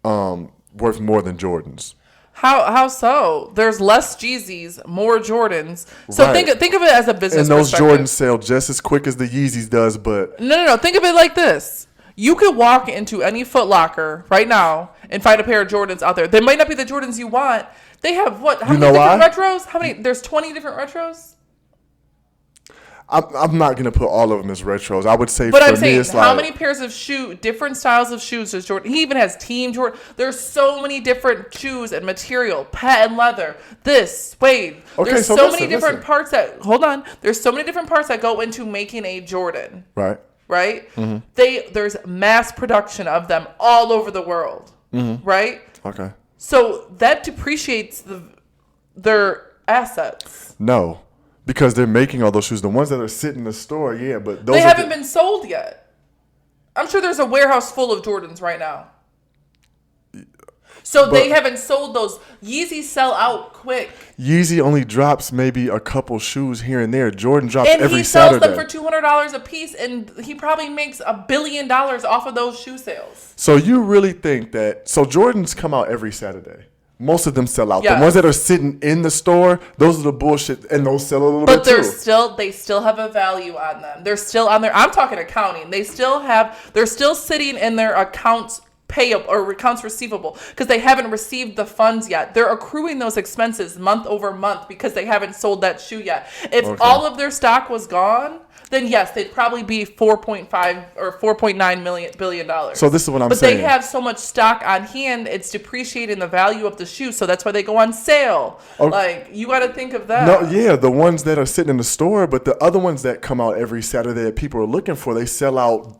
worth more than Jordans. How so? There's less Yeezys, more Jordans. So right. think of it as a business. And those Jordans sell just as quick as the Yeezys does, but no. Think of it like this. You could walk into any Foot Locker right now and find a pair of Jordans out there. They might not be the Jordans you want. They have what? How many different retros? How many? There's 20 different retros. I'm not gonna put all of them as retros. I would say, but I'm saying, how many pairs of different styles of shoes does Jordan? He even has Team Jordan. There's so many different shoes and material, patent leather, this suede. Okay, there's so many different parts that. Hold on. There's so many different parts that go into making a Jordan. Right. Right. Mm-hmm. There's mass production of them all over the world. Mm-hmm. Right. Okay. So that depreciates their assets. No. Because they're making all those shoes. The ones that are sitting in the store, yeah, but those they haven't been sold yet. I'm sure there's a warehouse full of Jordans right now. So they haven't sold those. Yeezys sell out quick. Yeezy only drops maybe a couple shoes here and there. Jordan drops every Saturday. And he sells them for $200 a piece, and he probably makes $1 billion off of those shoe sales. So you really think that... So Jordans come out every Saturday. Most of them sell out. Yes. The ones that are sitting in the store, those are the bullshit, and those sell a little But bit too. they still have a value on them. They're still on their. I'm talking accounting. They're still sitting in their accounts payable or accounts receivable because they haven't received the funds yet. They're accruing those expenses month over month because they haven't sold that shoe yet. If all of their stock was gone, then yes, they'd probably be 4.5 or 4.9 billion dollars. So this is what I'm saying. But they have so much stock on hand, it's depreciating the value of the shoe. So that's why they go on sale. Okay. Like, you got to think of that. No, yeah, the ones that are sitting in the store, but the other ones that come out every Saturday that people are looking for, they sell out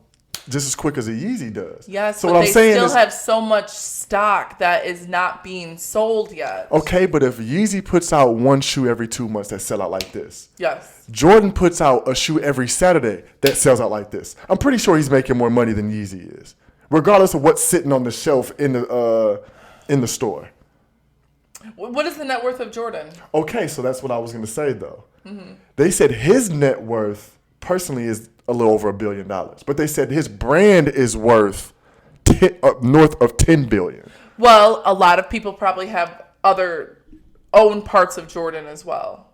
just as quick as a Yeezy does. Yes, so but what I'm they saying still is, have so much stock that is not being sold yet. okay, but if Yeezy puts out one shoe every 2 months that sell out like this, Yes. Jordan puts out a shoe every Saturday that sells out like this, I'm pretty sure he's making more money than Yeezy is, regardless of what's sitting on the shelf in the store. What is the net worth of Jordan? Okay, so that's what I was going to say, though. Mm-hmm. They said his net worth personally is a little over $1 billion, but they said his brand is worth north of $10 billion. Well, a lot of people probably have other own parts of Jordan as well.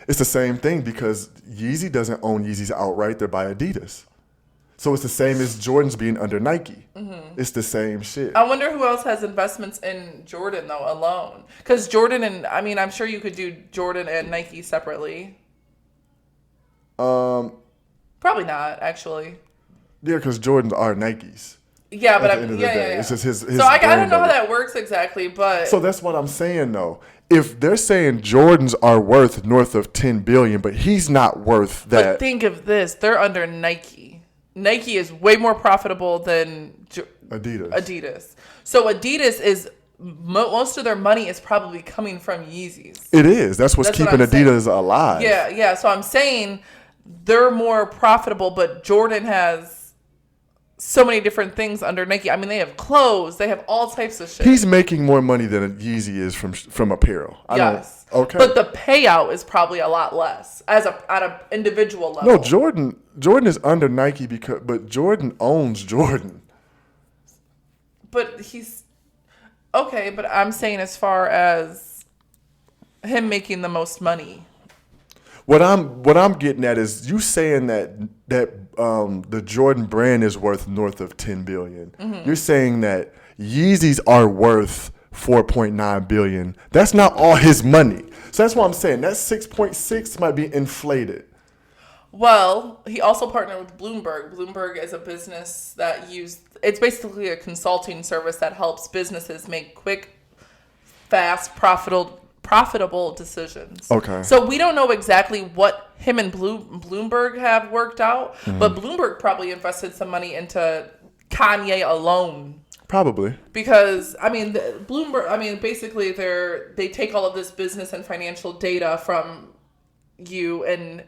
It's the same thing because Yeezy doesn't own Yeezys outright. They're by Adidas. So it's the same as Jordan's being under Nike. Mm-hmm. It's the same shit. I wonder who else has investments in Jordan, though, alone. Because Jordan and, I mean, I'm sure you could do Jordan and Nike separately. Probably not, actually. Yeah, because Jordans are Nikes. Yeah, but yeah. It's just his So I don't know how brand that works exactly, but so that's what I'm saying though. If they're saying Jordans are worth north of $10 billion, but he's not worth that. But think of this: they're under Nike. Nike is way more profitable than Adidas. So Adidas is most of their money is probably coming from Yeezys. It is. That's what's keeping Adidas alive. Yeah. So I'm saying they're more profitable, but Jordan has so many different things under Nike. I mean, they have clothes. They have all types of shit. He's making more money than Yeezy is from apparel. Yes. Okay. But the payout is probably a lot less at an individual level. No, Jordan is under Nike but Jordan owns Jordan. But he's okay. But I'm saying as far as him making the most money. What I'm getting at is you saying that the Jordan brand is worth north of $10 billion. Mm-hmm. You're saying that Yeezys are worth $4.9 billion. That's not all his money. So that's what I'm saying. That 6.6 might be inflated. Well, he also partnered with Bloomberg. Bloomberg is a business that it's basically a consulting service that helps businesses make quick, fast, profitable decisions. Okay. So we don't know exactly what him and Bloomberg have worked out, but Bloomberg probably invested some money into Kanye alone. Probably. Because, I mean, basically they take all of this business and financial data from you and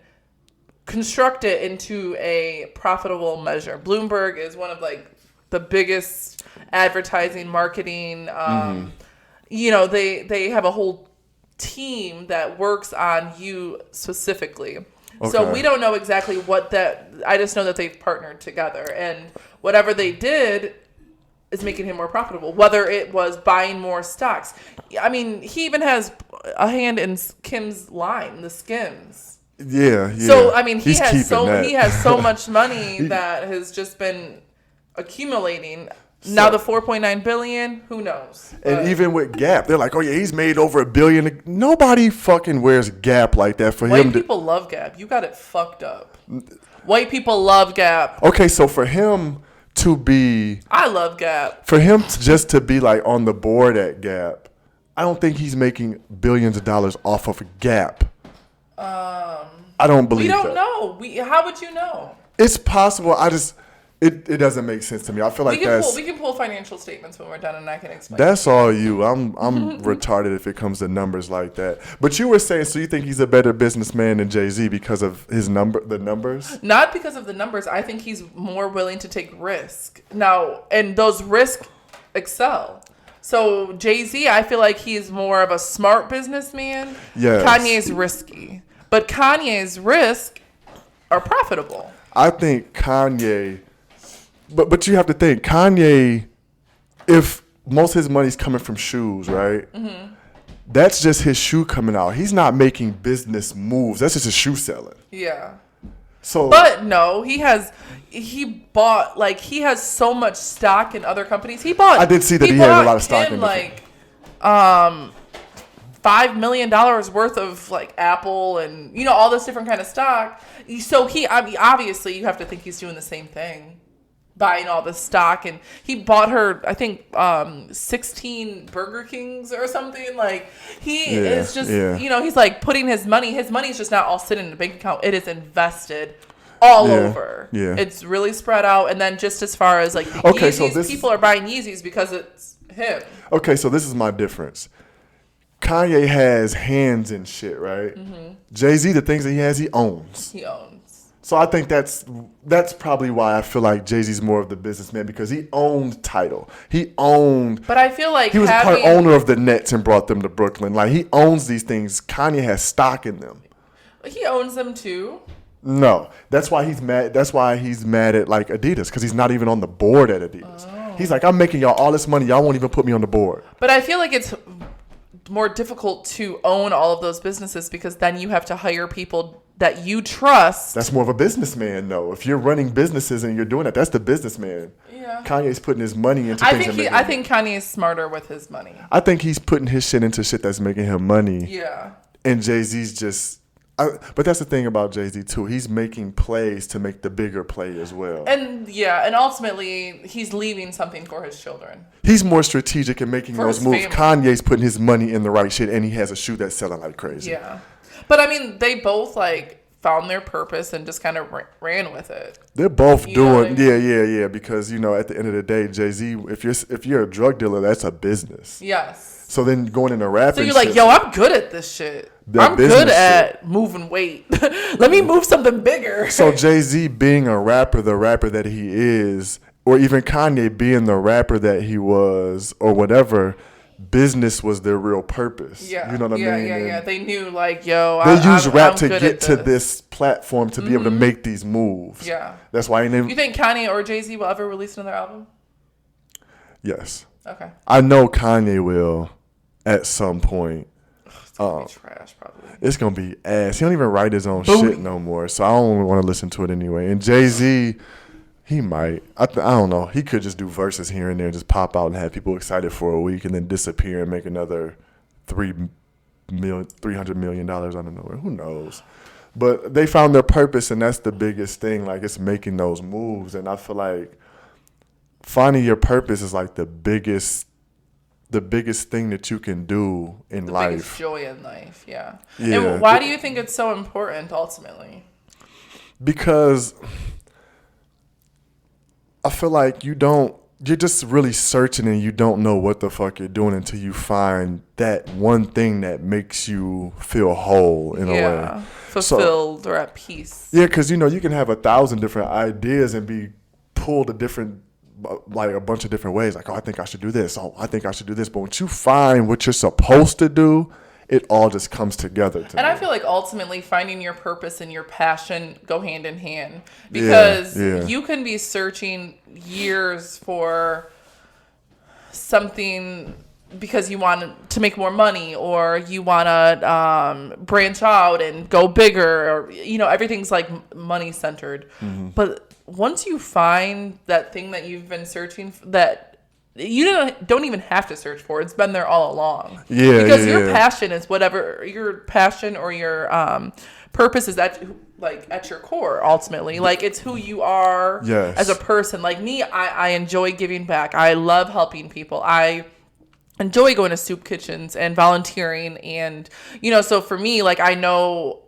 construct it into a profitable measure. Bloomberg is one of the biggest advertising marketing. You know, they have a whole team that works on you specifically. Okay. So we don't know exactly I just know that they've partnered together, and whatever they did is making him more profitable, whether it was buying more stocks. I mean, he even has a hand in Kim's line, the Skims. Yeah. So I mean, he has so much money that has just been accumulating. Now the 4.9 billion, who knows? And even with Gap, they're like, oh yeah, he's made over $1 billion. Nobody fucking wears Gap like that for him. White people love Gap. You got it fucked up. White people love Gap. Okay, so for him to be, I love Gap. For him just to be like on the board at Gap, I don't think he's making billions of dollars off of Gap. I don't believe that. We don't know. How would you know? It's possible. It doesn't make sense to me. I feel like we can pull financial statements when we're done, and I can explain. That's all you. I'm retarded if it comes to numbers like that. But you were saying, so you think he's a better businessman than Jay-Z because of the numbers? Not because of the numbers. I think he's more willing to take risk now, and those risks excel. So Jay-Z, I feel like he's more of a smart businessman. Yes. Kanye's risky, but Kanye's risks are profitable. I think Kanye. But you have to think, Kanye, if most of his money's coming from shoes, right? Mm-hmm. That's just his shoe coming out. He's not making business moves. That's just his shoe selling. Yeah. So, but no, he has so much stock in other companies. I did see that he had a lot of stock in like $5 million worth of like Apple and all this different kind of stock. So obviously you have to think he's doing the same thing, buying all this stock, and he bought her, I think, 16 Burger Kings or something. Like he is just, he's like putting his money's just not all sitting in a bank account. It is invested all over. Yeah. It's really spread out. And then just as far as like the Yeezys, so people are buying Yeezys because it's him. Okay, so this is my difference. Kanye has hands in shit, right? Mm-hmm. Jay-Z, the things that he has, he owns. He owns. So I think that's probably why I feel like Jay-Z's more of the businessman, because he owned title. But I feel like he was part owner of the Nets and brought them to Brooklyn. Like, he owns these things. Kanye has stock in them. He owns them too. No, that's why he's mad. That's why he's mad at like Adidas, because he's not even on the board at Adidas. Oh. He's like, I'm making y'all all this money. Y'all won't even put me on the board. But I feel like it's more difficult to own all of those businesses, because then you have to hire people that you trust. That's more of a businessman, though. If you're running businesses and you're doing that, that's the businessman. Yeah. Kanye's putting his money into things. I think Kanye's smarter with his money. I think he's putting his shit into shit that's making him money. Yeah. And Jay-Z's just... but that's the thing about Jay-Z, too. He's making plays to make the bigger play as well. And ultimately, he's leaving something for his children. He's more strategic in making those moves. Family. Kanye's putting his money in the right shit, and he has a shoe that's selling like crazy. Yeah. But, I mean, they both, like, found their purpose and just kind of ran with it. They're both doing... Yeah. Because, at the end of the day, Jay-Z, if you're a drug dealer, that's a business. Yes. So then going into rapping... So you're like, yo, I'm good at this shit. I'm good at moving weight. Let me move something bigger. So Jay-Z being a rapper, the rapper that he is, or even Kanye being the rapper that he was, or whatever, business was their real purpose. Yeah. You know what I mean? Yeah. They knew, like, yo, they use rap to get to this platform to be able to make these moves. Yeah. That's why you think Kanye or Jay-Z will ever release another album? Yes. Okay. I know Kanye will at some point. It's gonna be trash, probably. It's gonna be ass. He don't even write his own shit no more, so I don't want to listen to it anyway. And Jay-Z, he might. I don't know. He could just do verses here and there, just pop out and have people excited for a week, and then disappear and make another $300 million out of nowhere. Who knows? But they found their purpose, and that's the biggest thing. Like, it's making those moves, and I feel like finding your purpose is like the biggest thing that you can do in life. The biggest joy in life, yeah. And why do you think it's so important ultimately? Because I feel like you're just really searching and you don't know what the fuck you're doing until you find that one thing that makes you feel whole in a way. Fulfilled or at peace. Yeah, because you can have 1,000 different ideas and be pulled a bunch of different ways. Like, oh, I think I should do this. Oh, I think I should do this. But once you find what you're supposed to do, it all just comes together. I feel like ultimately finding your purpose and your passion go hand in hand, because you can be searching years for something because you want to make more money, or you want to branch out and go bigger, or everything's like money centered. Mm-hmm. But once you find that thing that you've been searching for, that you don't even have to search for, it's been there all along. Yeah, because your passion is whatever your passion or your purpose is at your core. Ultimately, like, it's who you are as a person. Like me, I enjoy giving back. I love helping people. I enjoy going to soup kitchens and volunteering, and so for me, like, I know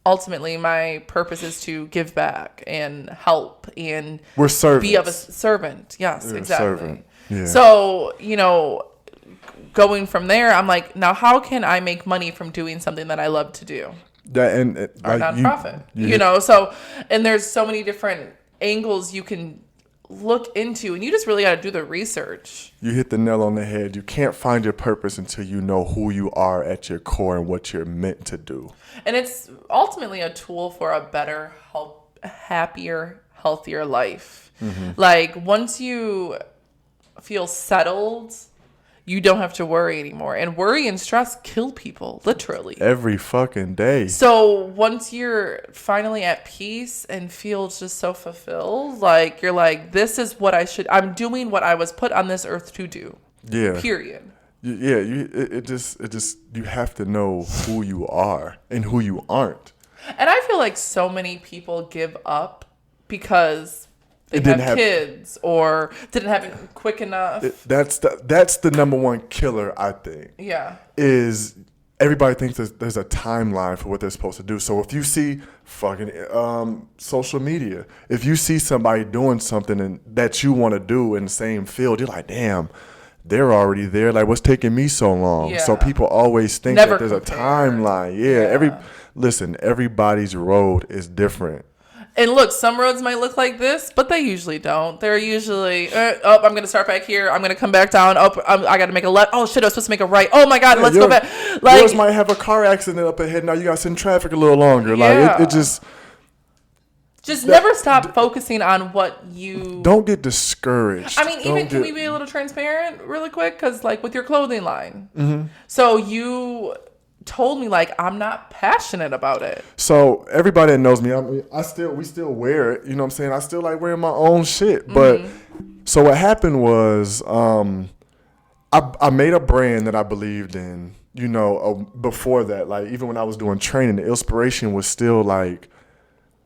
ultimately my purpose is to give back and help and be of a servant. Yes, You're exactly. A servant. Yeah. So, going from there, I'm like, now how can I make money from doing something that I love to do? That and or nonprofit. So, and there's so many different angles you can look into, and you just really got to do the research. You hit the nail on the head. You can't find your purpose until you know who you are at your core and what you're meant to do. And it's ultimately a tool for a better, happier, healthier life. Mm-hmm. Like, once you feel settled you don't have to worry anymore. And worry and stress kill people, literally. Every fucking day. So once you're finally at peace and feel just so fulfilled, like you're like, this is what I'm doing what I was put on this earth to do. Yeah. Period. Yeah, it just you have to know who you are and who you aren't. And I feel like so many people give up because they have kids or didn't have it quick enough. That's the number one killer, I think. Yeah. Is everybody thinks there's a timeline for what they're supposed to do. So if you see fucking social media, if you see somebody doing something that you want to do in the same field, you're like, damn, they're already there. Like, what's taking me so long? Yeah. So people always think that there's a timeline. Yeah. Listen, everybody's road is different. And look, some roads might look like this, but they usually don't. They're usually, I'm going to start back here. I'm going to come back down. I got to make a left. Oh, shit, I was supposed to make a right. Oh, my God, let's go back. Like, yours might have a car accident up ahead. Now you got to sit in traffic a little longer. Yeah. Like, it just... Just never stop focusing on what you... Don't get discouraged. I mean, can we be a little transparent really quick? Because, like, with your clothing line. Mm-hmm. So you told me, like, I'm not passionate about it. So everybody that knows me, we still wear it. You know what I'm saying? I still like wearing my own shit. But so what happened was I made a brand that I believed in, you know, before that. Like, even when I was doing training, the inspiration was still like,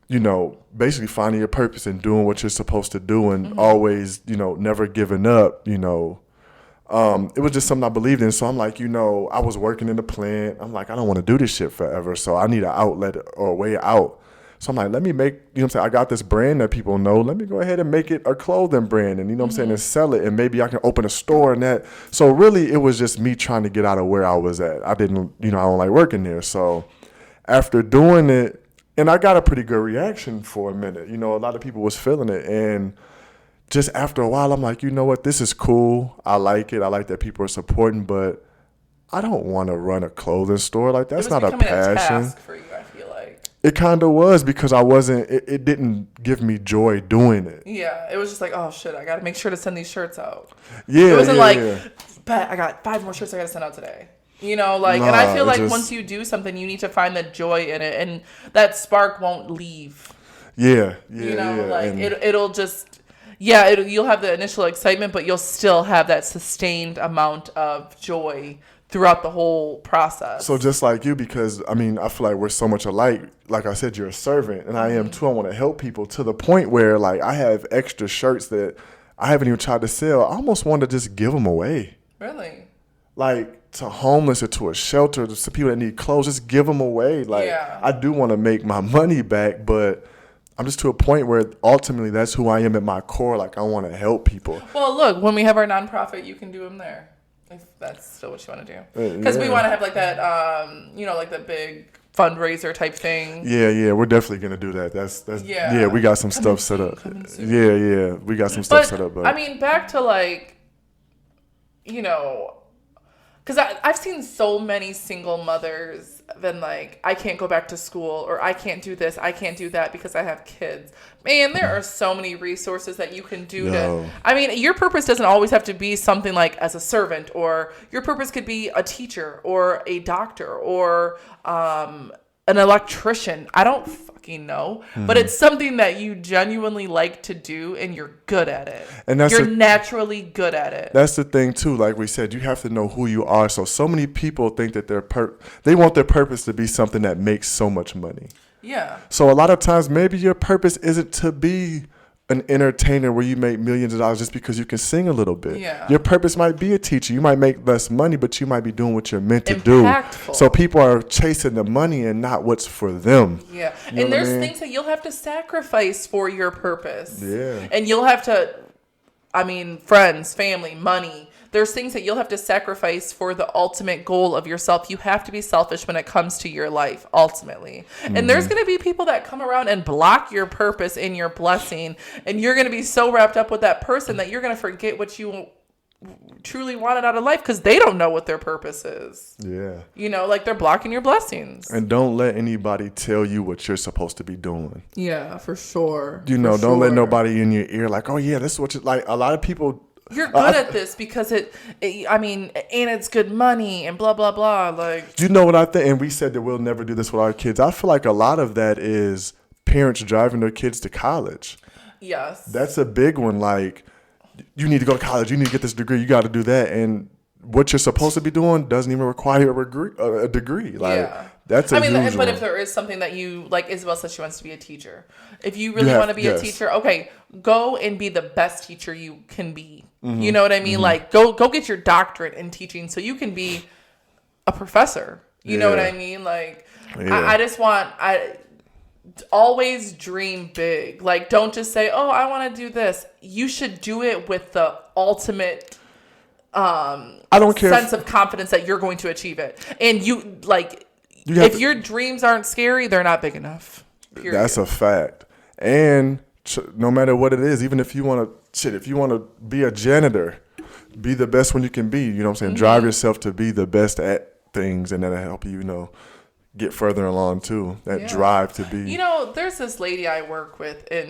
you know, basically finding your purpose and doing what you're supposed to do and always, you know, never giving up, you know. It was just something I believed in. So I'm like, you know, I was working in the plant. I'm like, I don't want to do this shit forever. So I need an outlet or a way out. So I'm like, let me make, you know what I'm saying? I got this brand that people know. Let me go ahead and make it a clothing brand and, you know what I'm saying, and sell it. And maybe I can open a store and that. So really it was just me trying to get out of where I was at. I didn't, you know, I don't like working there. So after doing it, and I got a pretty good reaction for a minute. You know, a lot of people was feeling it. And just after a while, I'm like, you know what? This is cool. I like it. I like that people are supporting, but I don't want to run a clothing store. Like, that's not a passion. A task for you, I feel like. It kind of was because I wasn't, it didn't give me joy doing it. Yeah. It was just like, oh, shit, I got to make sure to send these shirts out. Yeah. It wasn't Pat, I got 5 more shirts I got to send out today. You know, like, and I feel like once you do something, you need to find the joy in it, and that spark won't leave. Yeah, you know, like it'll just, you'll have the initial excitement, but you'll still have that sustained amount of joy throughout the whole process. So just like you, because I mean, I feel like we're so much alike. Like I said, you're a servant, and I am too. I want to help people to the point where, like, I have extra shirts that I haven't even tried to sell. I almost want to just give them away. Really? Like, to homeless or to a shelter, to people that need clothes, just give them away. Like, I do want to make my money back, but I'm just to a point where ultimately that's who I am at my core. Like, I want to help people. Well, look, when we have our nonprofit, you can do them there, if that's still what you want to do. Because we want to have like that, you know, like the big fundraiser type thing. Yeah, we're definitely gonna do that. That's we got some stuff set up. Yeah, we got some stuff set up. But I mean, back to like, you know. Because I've seen so many single mothers been like, I can't go back to school, or I can't do this, I can't do that because I have kids. Man, there are so many resources that you can do I mean, your purpose doesn't always have to be something like as a servant, or your purpose could be a teacher or a doctor or an electrician. I don't fucking know, but it's something that you genuinely like to do and you're good at it. And you're naturally good at it. That's the thing too. Like we said, you have to know who you are. So many people think that they want their purpose to be something that makes so much money. Yeah. So a lot of times maybe your purpose isn't to be an entertainer where you make millions of dollars just because you can sing a little bit. Yeah. Your purpose might be a teacher. You might make less money, but you might be doing what you're meant to do. So people are chasing the money and not what's for them. Yeah. You and there's things that you'll have to sacrifice for your purpose. Yeah. And you'll have to, I mean, friends, family, money. There's things that you'll have to sacrifice for the ultimate goal of yourself. You have to be selfish when it comes to your life, ultimately. And there's going to be people that come around and block your purpose and your blessing. And you're going to be so wrapped up with that person that you're going to forget what you truly wanted out of life because they don't know what their purpose is. Yeah. You know, like they're blocking your blessings. And don't let anybody tell you what you're supposed to be doing. Yeah, for sure. You know, don't let nobody in your ear like, oh, yeah, this is what you like. A lot of people You're good at this because I mean, and it's good money and blah, blah, blah. Like, You know what I think? And we said that we'll never do this with our kids. I feel like a lot of that is parents driving their kids to college. yes. That's a big one. Like, you need to go to college. You need to get this degree. You got to do that. And what you're supposed to be doing doesn't even require a degree. Like, that's a huge but one. if there is something that you, like Isabel said she wants to be a teacher. If you really want to be yes. a teacher, okay, go and be the best teacher you can be. Mm-hmm. You know what I mean? Like, go get your doctorate in teaching so you can be a professor. You know what I mean? Like, I just want... always dream big. Like, don't just say, oh, I want to do this. You should do it with the ultimate I don't care sense of confidence that you're going to achieve it. And if your dreams aren't scary, they're not big enough. Period. That's a fact. And no matter what it is, even if you want to be a janitor, be the best one you can be. You know what I'm saying? Mm-hmm. Drive yourself to be the best at things, and that'll help you, get further along too. That drive to be. There's this lady I work with, and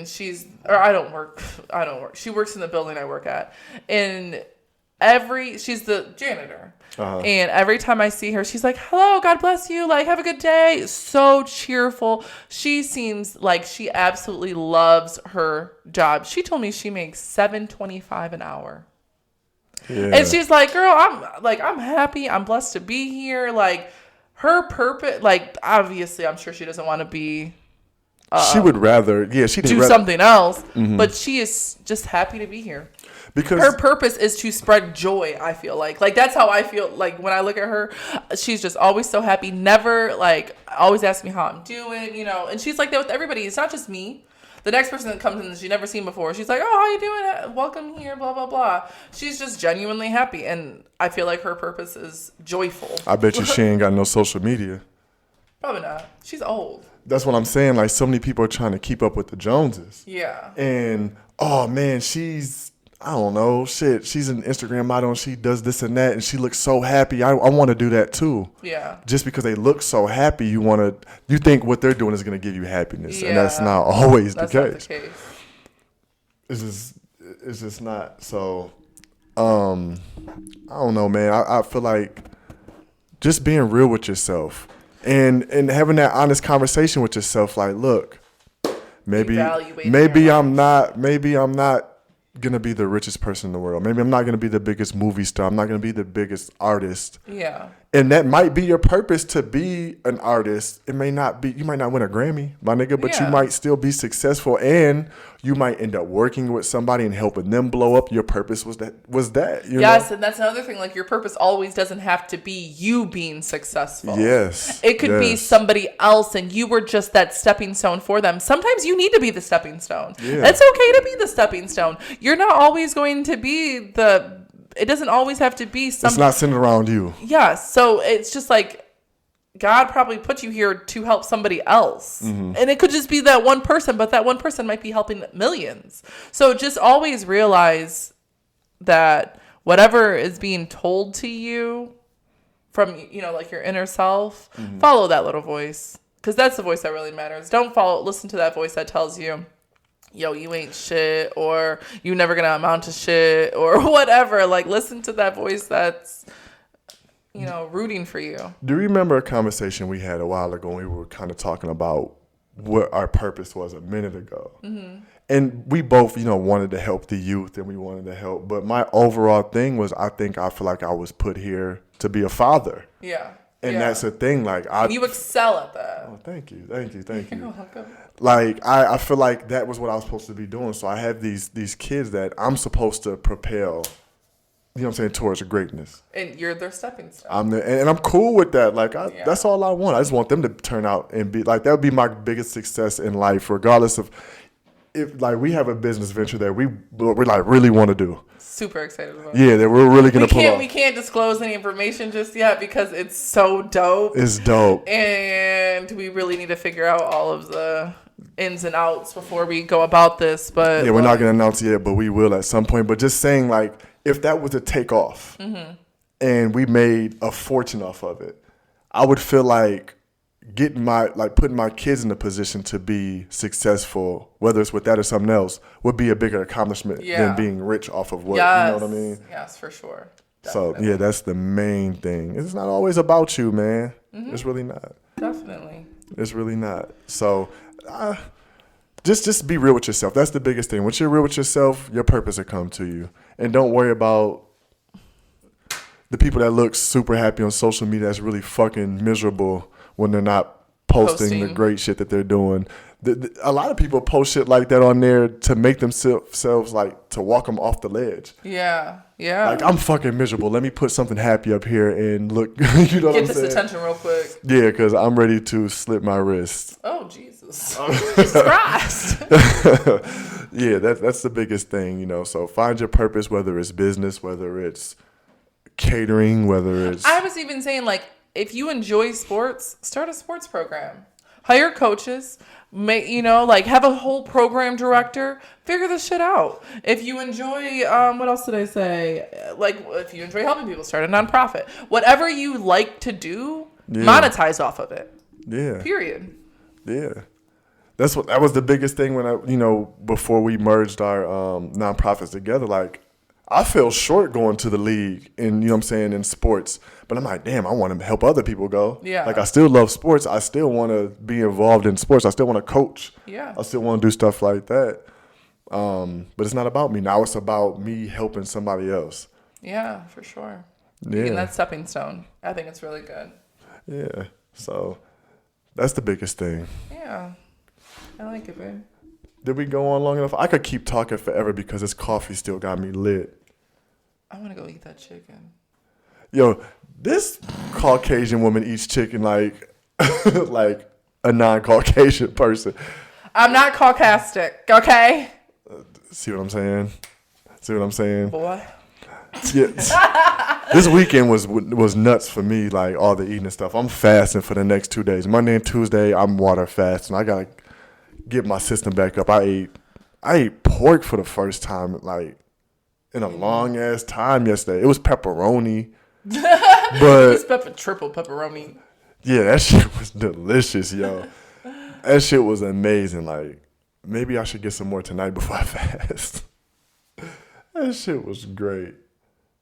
I don't work. She works in the building I work at, and she's the janitor. Uh-huh. And every time I see her, she's like, hello, God bless you. Like, have a good day. So cheerful. She seems like she absolutely loves her job. She told me she makes $7.25 an hour. Yeah. And she's like, girl, I'm happy. I'm blessed to be here. Like, her purpose, like, obviously, I'm sure she doesn't want to be. She would rather, something else. Mm-hmm. But she is just happy to be here. Because her purpose is to spread joy, I feel like. Like, that's how I feel. Like, when I look at her, she's just always so happy. Never, always asks me how I'm doing, And she's like that with everybody. It's not just me. The next person that comes in that she's never seen before, she's like, oh, how you doing? Welcome here, blah, blah, blah. She's just genuinely happy. And I feel like her purpose is joyful. I bet you she ain't got no social media. Probably not. She's old. That's what I'm saying. Like, so many people are trying to keep up with the Joneses. Yeah. And, oh, man, I don't know, she's an Instagram model and she does this and that and she looks so happy. I want to do that too. Yeah. Just because they look so happy, you think what they're doing is going to give you happiness. Yeah. And that's not always the case. It's just not. So, I don't know, man. I feel like just being real with yourself and having that honest conversation with yourself. Like, look, maybe I'm not gonna be the richest person in the world. Maybe I'm not gonna be the biggest movie star. I'm not gonna be the biggest artist. Yeah. And that might be your purpose, to be an artist. It may not be. You might not win a Grammy, my nigga, but you might still be successful, and you might end up working with somebody and helping them blow up. Your purpose was that. Yes, and that's another thing. Like, your purpose always doesn't have to be you being successful. Yes. It could be somebody else, and you were just that stepping stone for them. Sometimes you need to be the stepping stone. Yeah. It's okay to be the stepping stone. You're not always going to be it doesn't always have to be something. It's not centered around you. Yeah. So it's just like, God probably put you here to help somebody else. Mm-hmm. And it could just be that one person, but that one person might be helping millions. So just always realize that whatever is being told to you from, like your inner self, follow that little voice. Because that's the voice that really matters. Don't listen to that voice that tells you, yo, you ain't shit, or you never gonna amount to shit, or whatever. Like, listen to that voice that's, rooting for you. Do you remember a conversation we had a while ago when we were kind of talking about what our purpose was a minute ago? Mm-hmm. And we both, wanted to help the youth, and we wanted to help. But my overall thing was, I feel like I was put here to be a father. Yeah. And that's the thing. Like, you excel at that. Oh, thank you. You're welcome. Like, I feel like that was what I was supposed to be doing. So I have these kids that I'm supposed to propel, towards greatness. And you're their stepping stone. And I'm cool with that. Like, that's all I want. I just want them to turn out and be like, that would be my biggest success in life, regardless of if, like, we have a business venture that we like really want to do. Super excited about. Yeah, that we're really gonna pull off. We can't disclose any information just yet because it's so dope. It's dope, and we really need to figure out all of the ins and outs before we go about this. But yeah, we're not gonna announce it yet, but we will at some point. But just saying, like, if that was a takeoff, and we made a fortune off of it, I would feel like putting my kids in a position to be successful, whether it's with that or something else, would be a bigger accomplishment than being rich off of what, you know what I mean? Yes, for sure. Definitely. So, yeah, that's the main thing. It's not always about you, man. Mm-hmm. It's really not. Definitely. It's really not. So, just be real with yourself. That's the biggest thing. Once you're real with yourself, your purpose will come to you. And don't worry about the people that look super happy on social media that's really fucking miserable when they're not posting the great shit that they're doing. A lot of people post shit like that on there to make themselves like to walk them off the ledge. Yeah, yeah. Like, I'm fucking miserable. Let me put something happy up here and look. You know what I'm saying? Get this attention real quick. Yeah, because I'm ready to slip my wrist. Oh, Jesus. Jesus Christ. Yeah, that's the biggest thing, you know. So find your purpose, whether it's business, whether it's catering, whether it's... I was even saying, like, if you enjoy sports, start a sports program. Hire coaches, have a whole program director, figure this shit out. If you enjoy, what else did I say? Like, if you enjoy helping people, start a nonprofit. Whatever you like to do, monetize off of it. Yeah. Period. Yeah. That was the biggest thing when before we merged our nonprofits together, like, I fell short going to the league in, in sports. But I'm like, damn, I want to help other people go. Yeah. Like, I still love sports. I still want to be involved in sports. I still want to coach. Yeah. I still want to do stuff like that. But it's not about me. Now it's about me helping somebody else. Yeah, for sure. Yeah. And that stepping stone. I think it's really good. Yeah. So that's the biggest thing. Yeah. I like it, babe. Did we go on long enough? I could keep talking forever because this coffee still got me lit. I want to go eat that chicken. Yo, this Caucasian woman eats chicken like like a non-Caucasian person. I'm not Caucastic, okay? See what I'm saying? Boy. Yeah. This weekend was nuts for me, like all the eating and stuff. I'm fasting for the next 2 days. Monday and Tuesday, I'm water fasting. I gotta get my system back up. I ate pork for the first time, like, in a long ass time yesterday. It was pepperoni. But it's triple pepperoni. Yeah, that shit was delicious, yo. That shit was amazing. Like, maybe I should get some more tonight before I fast. That shit was great.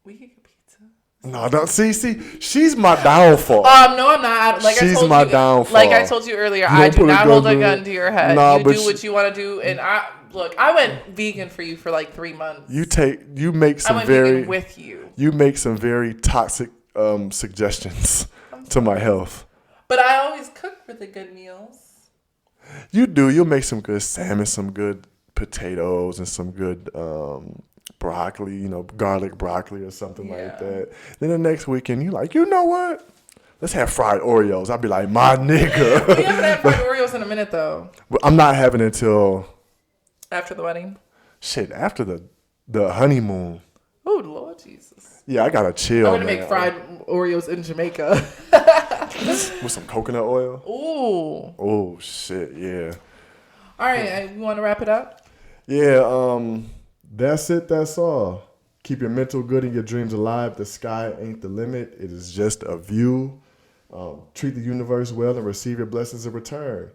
We could get pizza. No, don't see. She's my downfall. No, I'm not. She's my downfall. Like I told you earlier, I do not hold a gun to your head. Nah, you do what you want to do, and I went vegan for you for like 3 months. You make some vegan with you. You make some very toxic suggestions to my health. But I always cook really good meals. You do. You'll make some good salmon, some good potatoes, and some good broccoli, garlic broccoli or something like that. Then the next weekend, you like, you know what? Let's have fried Oreos. I'll be like, my nigga. We haven't had fried Oreos in a minute, though. I'm not having it until... After the wedding? Shit, after the honeymoon. Oh, Lord Jesus. Yeah, I gotta chill. I'm gonna make fried Oreos in Jamaica. With some coconut oil? Ooh. Oh, shit, yeah. All right, you want to wrap it up? Yeah, that's it, that's all. Keep your mental good and your dreams alive. The sky ain't the limit. It is just a view. Treat the universe well and receive your blessings in return.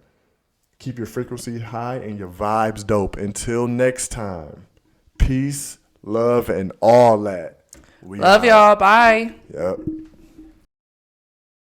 Keep your frequency high and your vibes dope. Until next time, peace, love, and all that. Love y'all. Bye. Yep.